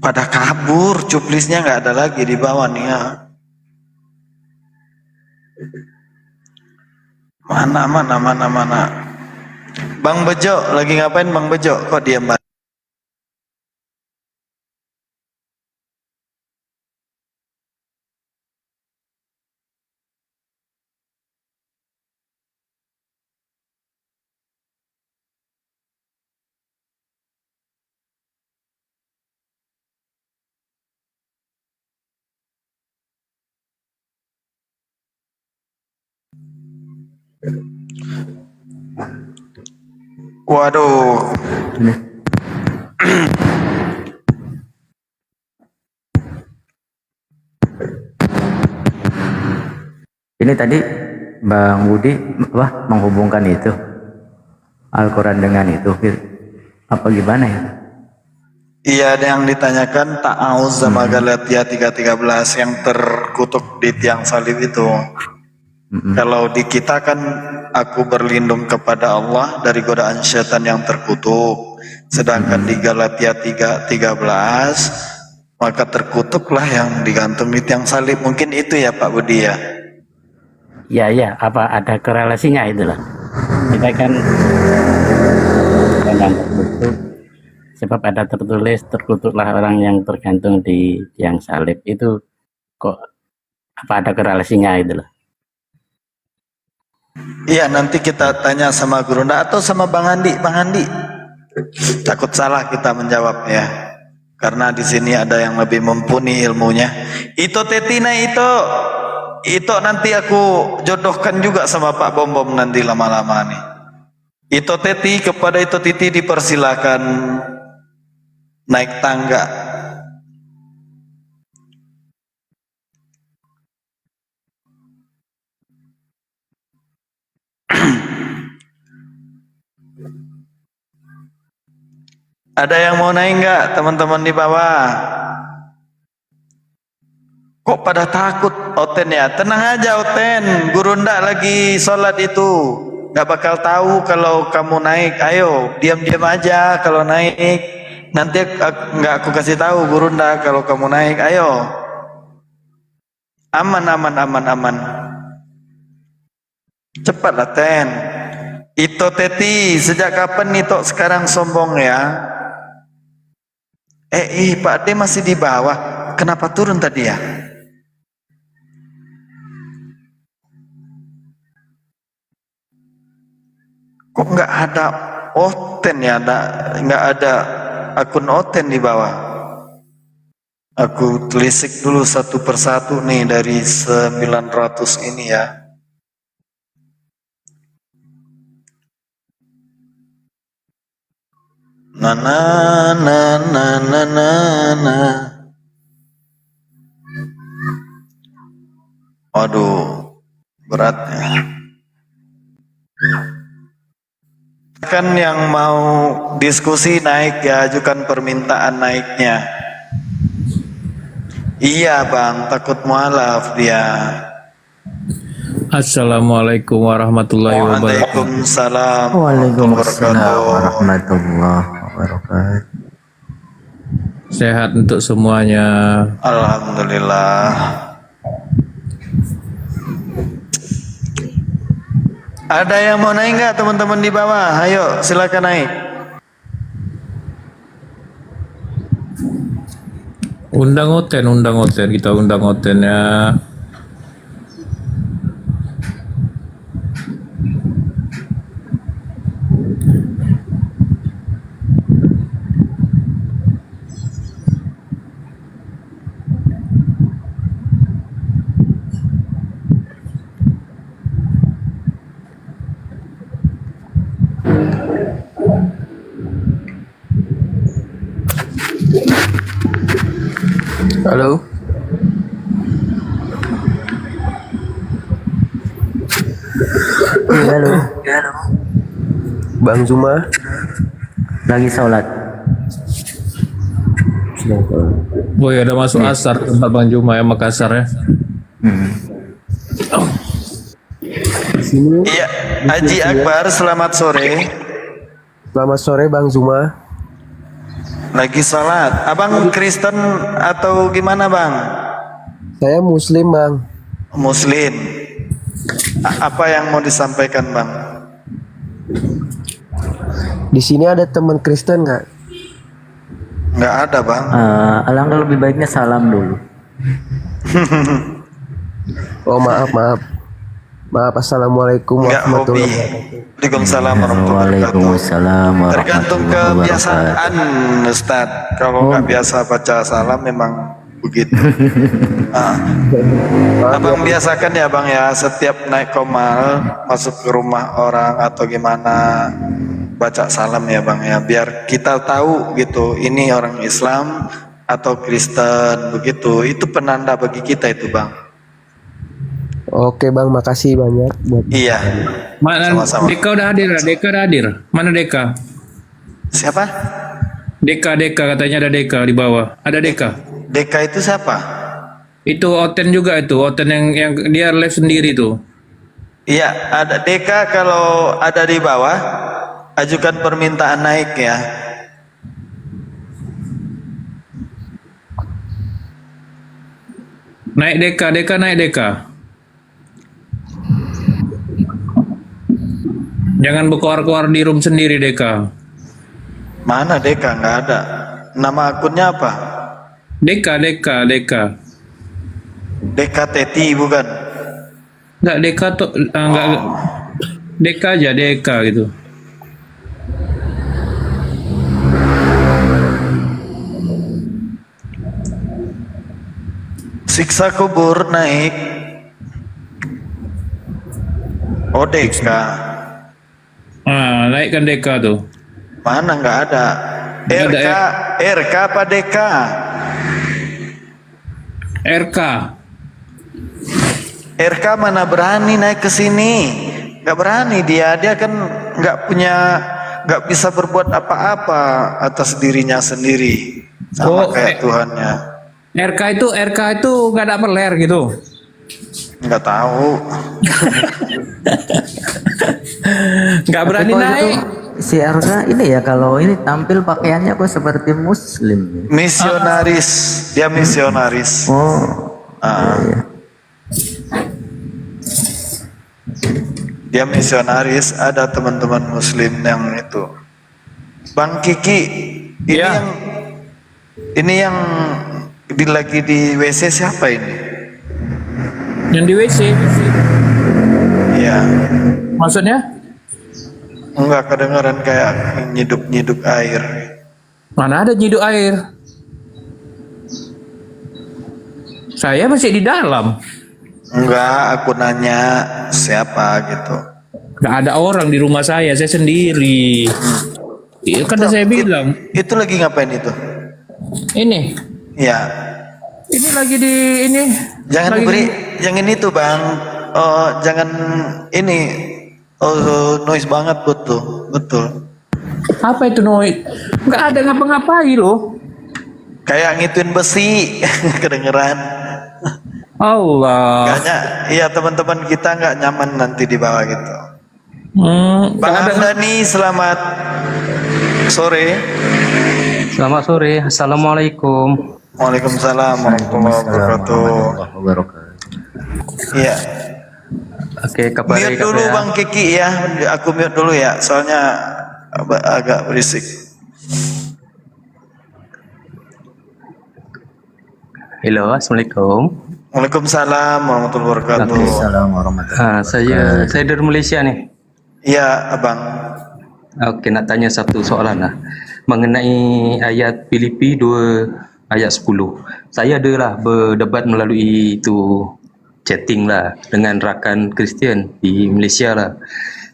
S4: Pada kabur, cuplisnya nggak ada lagi di bawah nih ya. Mana. Bang Bejo, lagi ngapain Bang Bejo? Kok diam banget? Waduh.
S10: Ini tadi Bang Budi menghubungkan itu Al-Quran dengan itu, apa gimana ya?
S4: Iya, ada yang ditanyakan ta'awuz sama Galatia 3:13 yang terkutuk di tiang salib itu. Kalau di kita kan aku berlindung kepada Allah dari godaan syaitan yang terkutuk. Sedangkan di Galatia 3:13 maka terkutuklah yang digantung di tiang salib. Mungkin itu ya Pak Budi ya.
S13: Ya, apa ada korelasinya itulah. Kita kan yang terkutuk, sebab ada tertulis terkutuklah orang yang tergantung di tiang salib. Itu kok apa ada korelasinya itulah.
S4: Iya, nanti kita tanya sama Gurunda atau sama Bang Andi. Bang Andi, takut salah kita menjawabnya. Karena di sini ada yang lebih mumpuni ilmunya. Itu Tetina itu nanti aku jodohkan juga sama Pak Bom nanti lama-lama nih. Itu Teti, kepada itu Titi dipersilakan naik tangga. Ada yang mau naik nggak teman-teman di bawah? Kok pada takut Oten ya? Tenang aja Oten, Guru ndak lagi sholat itu. Nggak bakal tahu kalau kamu naik. Ayo, diam-diam aja kalau naik. Nanti nggak aku kasih tahu Guru ndak kalau kamu naik. Ayo. Aman, aman, aman, aman. Cepatlah Ten. Ito Teti, sejak kapan nih Tok sekarang sombong ya? Pak D masih di bawah. Kenapa turun tadi ya? Kok nggak ada Oten ya? Nggak ada akun Oten di bawah. Aku telisik dulu satu persatu nih dari 900 ini ya. Na na na na na na na. Waduh, beratnya. Kan yang mau diskusi naik ya, ajukan permintaan naiknya. Iya bang, takut mualaf dia.
S14: Assalamualaikum warahmatullahi wabarakatuh.
S4: Waalaikumsalam
S10: warahmatullahi wabarakatuh.
S14: Sehat untuk semuanya.
S4: Alhamdulillah. Ada yang mau naik nggak teman-teman di bawah? Ayo silakan naik.
S14: Undang Oten, kita undang Oten ya.
S10: Halo. Halo.
S15: Bang Zuma
S10: Lagi sholat.
S14: Boy, ada masuk asar tempat Bang Juma ya, Makassar ya.
S4: Iya, Haji Akbar, selamat sore.
S15: Selamat sore Bang Zuma.
S4: Lagi sholat. Abang Kristen atau gimana bang?
S15: Saya Muslim Bang.
S4: Muslim. Apa yang mau disampaikan bang?
S15: Di sini ada teman Kristen nggak?
S4: Nggak ada bang.
S10: Alangkah lebih baiknya salam dulu.
S15: Oh maaf. Assalamualaikum warahmatullahi wabarakatuh.
S4: Waalaikumsalam warahmatullahi wabarakatuh. Tergantung kebiasaan Ustaz. Kalau nggak biasa baca salam memang begitu. Abang biasakan ya bang ya, setiap naik komal masuk ke rumah orang atau gimana baca salam ya bang ya, biar kita tahu gitu ini orang Islam atau Kristen begitu. Itu penanda bagi kita itu bang.
S15: Oke bang, makasih banyak buat.
S4: Iya.
S14: Mana
S4: sama-sama.
S14: Deka udah hadir? Deka udah hadir. Mana Deka?
S4: Siapa?
S14: Deka katanya ada Deka di bawah. Ada Deka.
S4: Deka itu siapa?
S14: Itu Oten juga itu. Oten yang dia live sendiri tuh.
S4: Iya, ada Deka. Kalau ada di bawah ajukan permintaan naik ya.
S14: Naik Deka naik Deka. Jangan berkoar-koar di room sendiri Deka.
S4: Mana Deka? Nggak ada. Nama akunnya apa?
S14: Deka.
S4: Deka Teti bukan?
S14: Enggak Deka tuh enggak. Deka aja Deka gitu.
S4: Siksa kubur naik. Oh Deka.
S14: Naikkan Deka tuh.
S4: Mana nggak ada. RK apa DK? RK mana berani naik ke sini? Nggak berani dia kan nggak bisa berbuat apa-apa atas dirinya sendiri sama kayak Tuhannya.
S14: RK itu nggak ada peler gitu.
S4: Nggak tahu.
S14: Nggak berani
S16: Tapi kok
S14: naik.
S16: itu si Erga ini ya kalau ini tampil pakaiannya kok seperti muslim.
S4: Misionaris, dia misionaris.
S16: Iya.
S4: Dia misionaris, ada teman-teman muslim yang itu. Bang Kiki, ini yang lagi di WC siapa ini?
S14: Yang di WC.
S4: Iya.
S14: Maksudnya?
S4: Enggak, kedengaran kayak nyiduk-nyiduk air.
S14: Mana ada nyiduk air? Saya masih di dalam.
S4: Enggak, aku nanya siapa gitu.
S14: Nggak ada orang di rumah saya sendiri. Iya kan saya bilang.
S4: Itu lagi ngapain itu?
S14: Ini.
S4: Iya.
S14: Ini lagi di ini.
S4: Jangan
S14: lagi
S4: diberi, yang ini tuh Bang. Oh, jangan ini. Oh, noise banget betul.
S14: Apa itu noise? Nggak ada ngapa-ngapain loh.
S4: Kayak ngituin besi, kedengeran.
S14: Allah.
S4: Kayaknya, iya teman-teman kita nggak nyaman nanti di bawah gitu. Bang
S14: ada
S4: Andani, selamat sore.
S17: Selamat sore. Assalamualaikum.
S4: Waalaikumsalam warahmatullahi wabarakatuh. Iya.
S17: Oke, kabar
S4: Mute dulu Bang Kiki ya. Aku mute dulu ya, soalnya agak berisik.
S17: Halo, assalamualaikum.
S4: Waalaikumsalam warahmatullahi wabarakatuh.
S16: Assalamualaikum warahmatullahi
S17: Saya dari Malaysia nih.
S4: Iya, Abang.
S17: Oke, nak tanya satu soalan lah. Mengenai ayat Filipi 2 ayat 10. Saya adalah berdebat melalui itu chatting lah dengan rakan Kristian di Malaysia lah.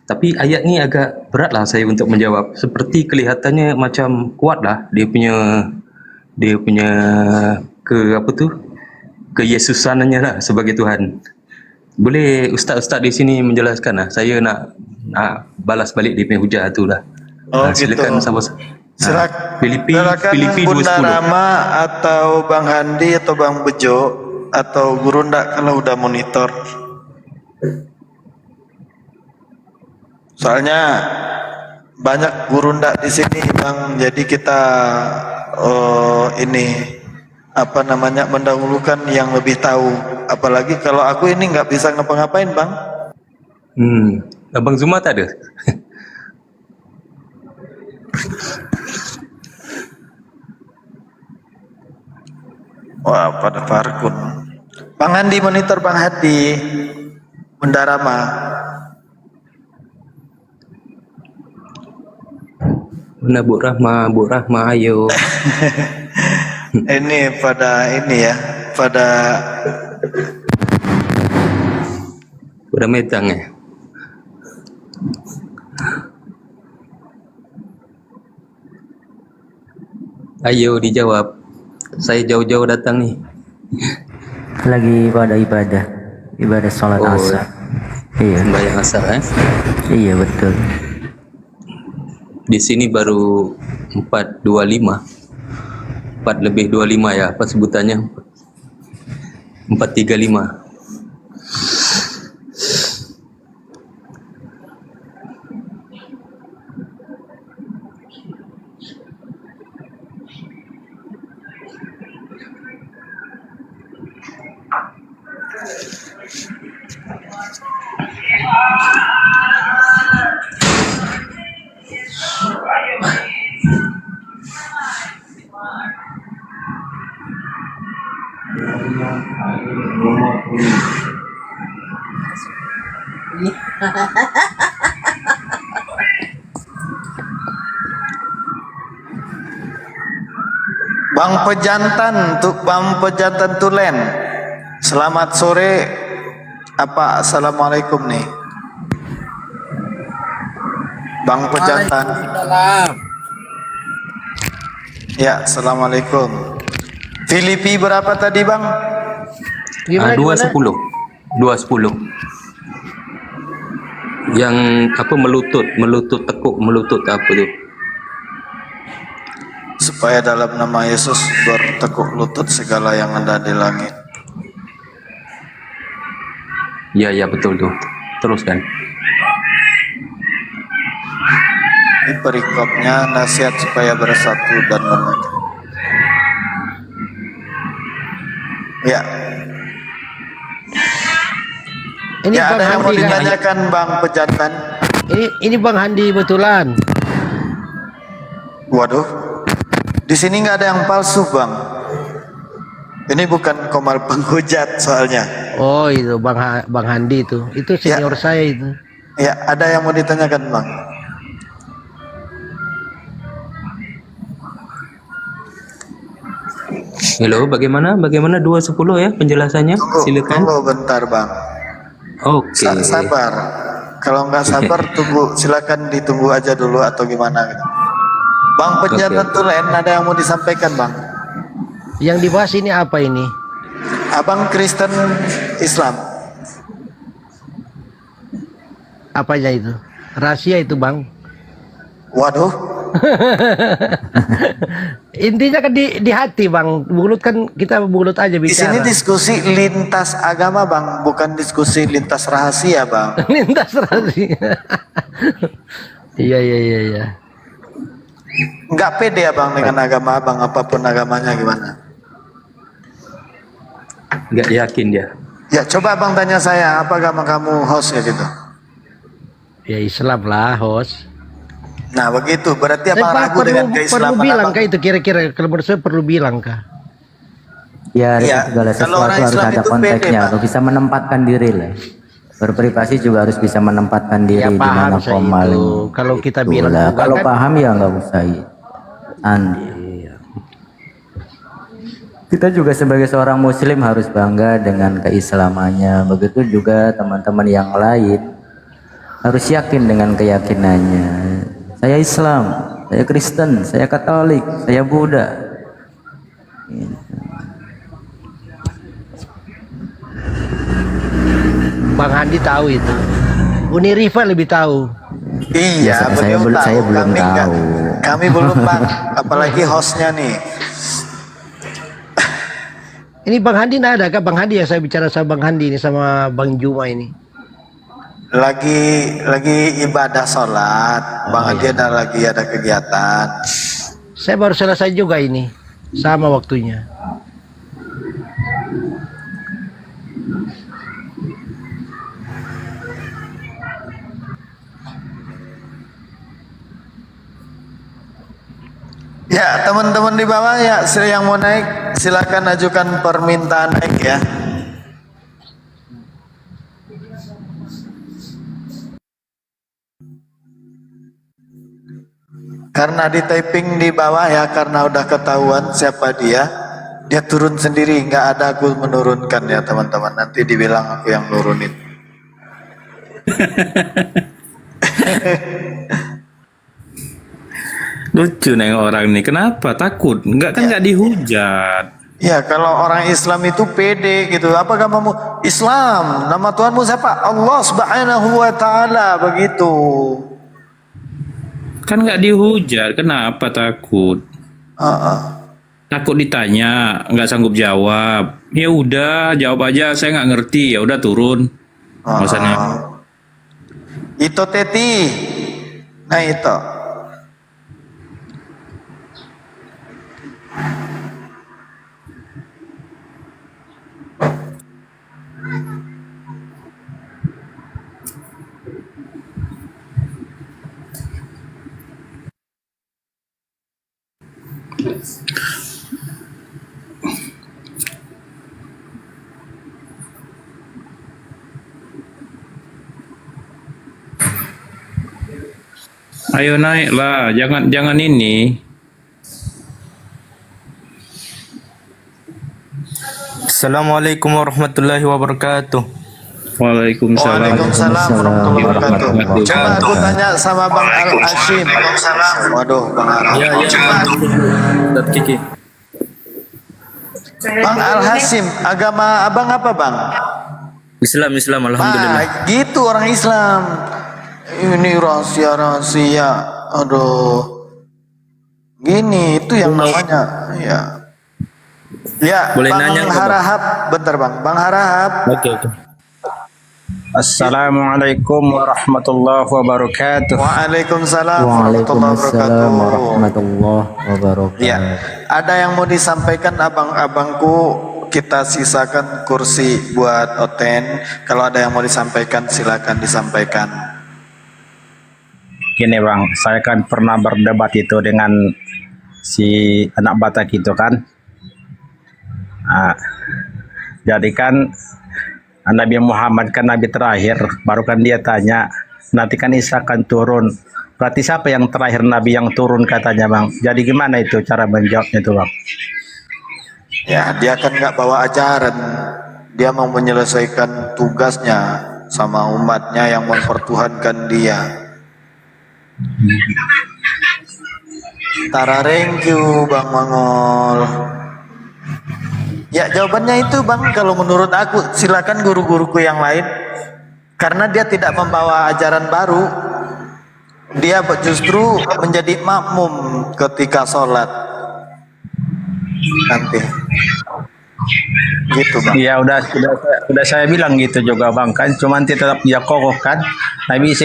S17: Tapi ayat ni agak berat lah saya untuk menjawab. Seperti kelihatannya macam kuat lah dia punya keyesusannya lah sebagai Tuhan. Boleh ustaz-ustaz di sini menjelaskan lah. Saya nak balas balik dia punya hujah tu lah. Silakan sama-sama. Filipi
S4: Bunda
S17: 2:10.
S4: Rama atau Bang Handi atau Bang Bejo atau Guru ndak kalau udah monitor. Soalnya banyak guru ndak di sini Bang, jadi kita mendahulukan yang lebih tahu. Apalagi kalau aku ini nggak bisa ngapa-ngapain Bang.
S17: Abang Zuma tak ada?
S4: Wah, pada Farkun. Bang Handi monitor Bang Hadi. Bunda Rama.
S17: Mana Bu Rahma ayo.
S4: Ini pada
S17: metang ya. Ayo dijawab. Saya jauh-jauh datang nih.
S16: Lagi pada ibadah sholat asar. Iya.
S17: Sembahyang asar
S16: Iya betul.
S17: Di sini baru 4.25. 4:25 ya, apa sebutannya? 4:35.
S4: Bang Pejantan Tulen. Selamat sore. Apa assalamualaikum nih? Bang Pejantan. Ya, assalamualaikum. Filipi berapa tadi bang?
S17: 210. 210. Yang apa melutut tekuk, melutut apa tu?
S4: Supaya dalam nama Yesus bertekuk lutut segala yang ada di langit.
S17: Ya, ya betul tu. Teruskan.
S4: Ini perikopnya nasihat supaya bersatu dan memaju. Ya.
S15: Ini
S4: Ya,
S15: Bang
S4: ada yang mau
S15: Handi kan?
S4: ditanyakan Bang Pejantan?
S15: Ini Bang Handi betulan.
S4: Waduh, di sini nggak ada yang palsu Bang. Ini bukan Komal penghujat soalnya.
S15: Oh itu Bang Handi itu senior saya itu.
S4: Ya, ada yang mau ditanyakan Bang?
S17: Hello, bagaimana 210 ya penjelasannya? Silakan.
S4: Tunggu bentar Bang.
S17: Oke.
S4: Sabar. Kalau nggak sabar tunggu, silakan ditunggu aja dulu atau gimana gitu. Bang Pejantan Tulen, ada yang mau disampaikan Bang?
S15: Yang dibahas ini apa ini?
S4: Abang Kristen Islam.
S15: Apanya itu? Rahasia itu Bang.
S4: Waduh.
S15: Intinya kan di hati Bang. Mulut kan kita mulut aja
S4: Di
S15: bicara.
S4: sini diskusi lintas agama Bang, bukan diskusi lintas rahasia Bang.
S15: Lintas rahasia. Iya.
S4: Nggak pede Abang dengan agama Abang, apapun agamanya gimana?
S17: Nggak yakin dia.
S4: Ya coba Abang tanya saya, apa agama kamu host ya gitu?
S15: Ya Islam lah host.
S4: Nah begitu, berarti Abang ragu dengan keislaman
S15: perlu bilang
S4: Abang?
S15: kah itu kira-kira kalau menurut saya perlu bilang kah?
S16: Ya,
S4: Iya,
S16: segala
S4: kalau
S16: sesuatu
S4: orang
S16: harus
S4: Islam
S16: ada
S4: itu
S16: konteksnya,
S4: pede, Pak.
S16: harus bisa menempatkan diri lah. Berprivasi juga harus bisa menempatkan diri
S15: Ya
S16: di
S15: paham
S16: mana
S15: saya
S16: Komal.
S15: itu. Kalau kita bilang
S16: Itulah.
S15: juga
S16: Kalau
S15: kan-
S16: paham ya nggak usah. Kita juga sebagai seorang Muslim harus bangga dengan keislamannya. Begitu juga teman-teman yang lain harus yakin dengan keyakinannya. Saya Islam, saya Kristen, saya Katolik, saya Buddha.
S15: Bang Handi tahu itu. Unirifa lebih tahu.
S4: Iya,
S16: saya
S4: beliau tahu.
S16: saya belum
S4: Kami nggak-
S16: tahu.
S4: Kami belum Bang, apalagi hostnya nih.
S15: Ini Bang Handi nggak ada kah? Bang Handi yang saya bicara sama Bang Handi ini sama Bang Juma ini.
S4: Lagi ibadah sholat, Bang Adi lagi ada kegiatan.
S15: Saya baru selesai juga ini. Sama waktunya.
S4: Ya, teman-teman di bawah ya, yang mau naik silakan ajukan permintaan naik ya. Karena di typing di bawah ya, karena udah ketahuan siapa dia turun sendiri, nggak ada aku menurunkan ya teman-teman. Nanti dibilang aku yang nurunin.
S14: Lucu nih orang nih. Kenapa takut? Enggak kan nggak dihujat.
S4: Ya kalau orang Islam itu pede gitu. Apa agamamu? Islam. Nama Tuhanmu siapa? Allah Subhanahu wa taala, begitu.
S14: Kan nggak dihujat. Kenapa takut? Takut ditanya, nggak sanggup jawab. Ya udah, jawab aja. Saya nggak ngerti. Ya udah turun. Maksudnya.
S4: Itu Teti. Nah itu.
S14: Ayo naiklah, jangan ini.
S18: Assalamualaikum warahmatullahi wabarakatuh.
S14: Waalaikumsalam.
S4: Waalaikumsalam warahmatullahi wabarakatuh. Coba aku tanya sama Bang Al Hashim. Waduh, Bang Al.
S14: Ya, Ustaz Kiki.
S4: Bang Al Hashim, agama abang apa Bang?
S18: Islam, alhamdulillah.
S4: Gitu orang Islam. Ini rahasia. Aduh. Gini, itu yang namanya. Ya. Ya,
S18: Boleh
S4: Bang
S18: nanya nggak, Bang?
S4: Harahap. Bentar Bang. Bang Harahap.
S18: Oke.
S19: Assalamualaikum warahmatullahi wabarakatuh.
S4: Waalaikumsalam warahmatullahi wabarakatuh.
S16: warahmatullahi wabarakatuh.
S4: Ya, ada yang mau disampaikan abang-abangku, kita sisakan kursi buat Oten. Kalau ada yang mau disampaikan silakan disampaikan.
S19: Gini Bang, saya kan pernah berdebat itu dengan si anak Batak itu kan. Jadi kan Nabi Muhammad kan Nabi terakhir, baru kan dia tanya, nanti kan Isa akan turun. Berarti siapa yang terakhir Nabi yang turun katanya Bang? Jadi gimana itu cara menjawabnya itu Bang?
S4: Ya, dia kan nggak bawa ajaran. Dia mau menyelesaikan tugasnya sama umatnya yang mempertuhankan dia. Thank you Bang Mangol. Ya, jawabannya itu Bang, kalau menurut aku silakan guru-guruku yang lain, karena dia tidak membawa ajaran baru. Dia justru menjadi makmum ketika sholat nanti. Gitu Bang.
S19: Iya udah saya bilang gitu juga Bang kan, cuman tetap dia kokoh kan. Nabi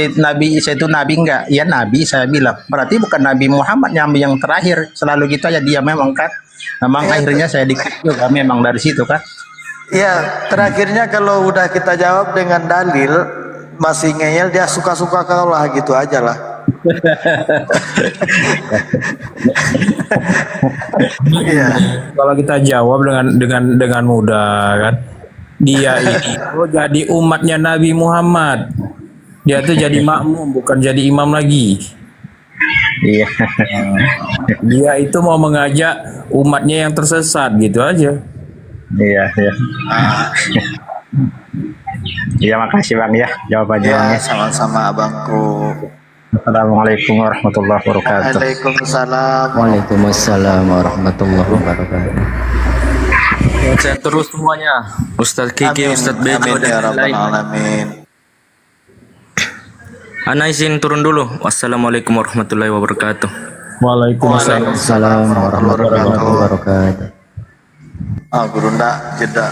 S19: Isa itu nabi enggak? Ya nabi saya bilang. Berarti bukan Nabi Muhammad yang terakhir. Selalu gitu aja dia memang kan. Memang akhirnya saya dikit juga memang dari situ kan.
S4: Ya, terakhirnya kalau udah kita jawab dengan dalil masih ngeyel, dia suka-suka kau lah, gitu aja lah.
S14: Iya. Kalau kita jawab dengan mudah kan, dia ini jadi umatnya Nabi Muhammad. Dia tuh jadi makmum, bukan jadi imam lagi.
S19: Iya.
S14: Dia itu mau mengajak umatnya yang tersesat gitu aja.
S19: Iya. Iya, makasih Bang ya jawabannya.
S4: Ya, sama-sama abangku.
S19: Assalamualaikum warahmatullahi wabarakatuh.
S4: Waalaikumsalam.
S16: Waalaikumsalam warahmatullahi wabarakatuh.
S18: Sehat terus semuanya. Ustaz Kiki, Ustaz Bejo,
S4: Amin ya
S18: dan
S4: rabbal
S18: lain.
S4: alamin.
S18: Ana izin turun dulu. Wassalamualaikum warahmatullahi wabarakatuh.
S14: Waalaikumsalam
S16: warahmatullahi wabarakatuh.
S4: Guru ndak jeda.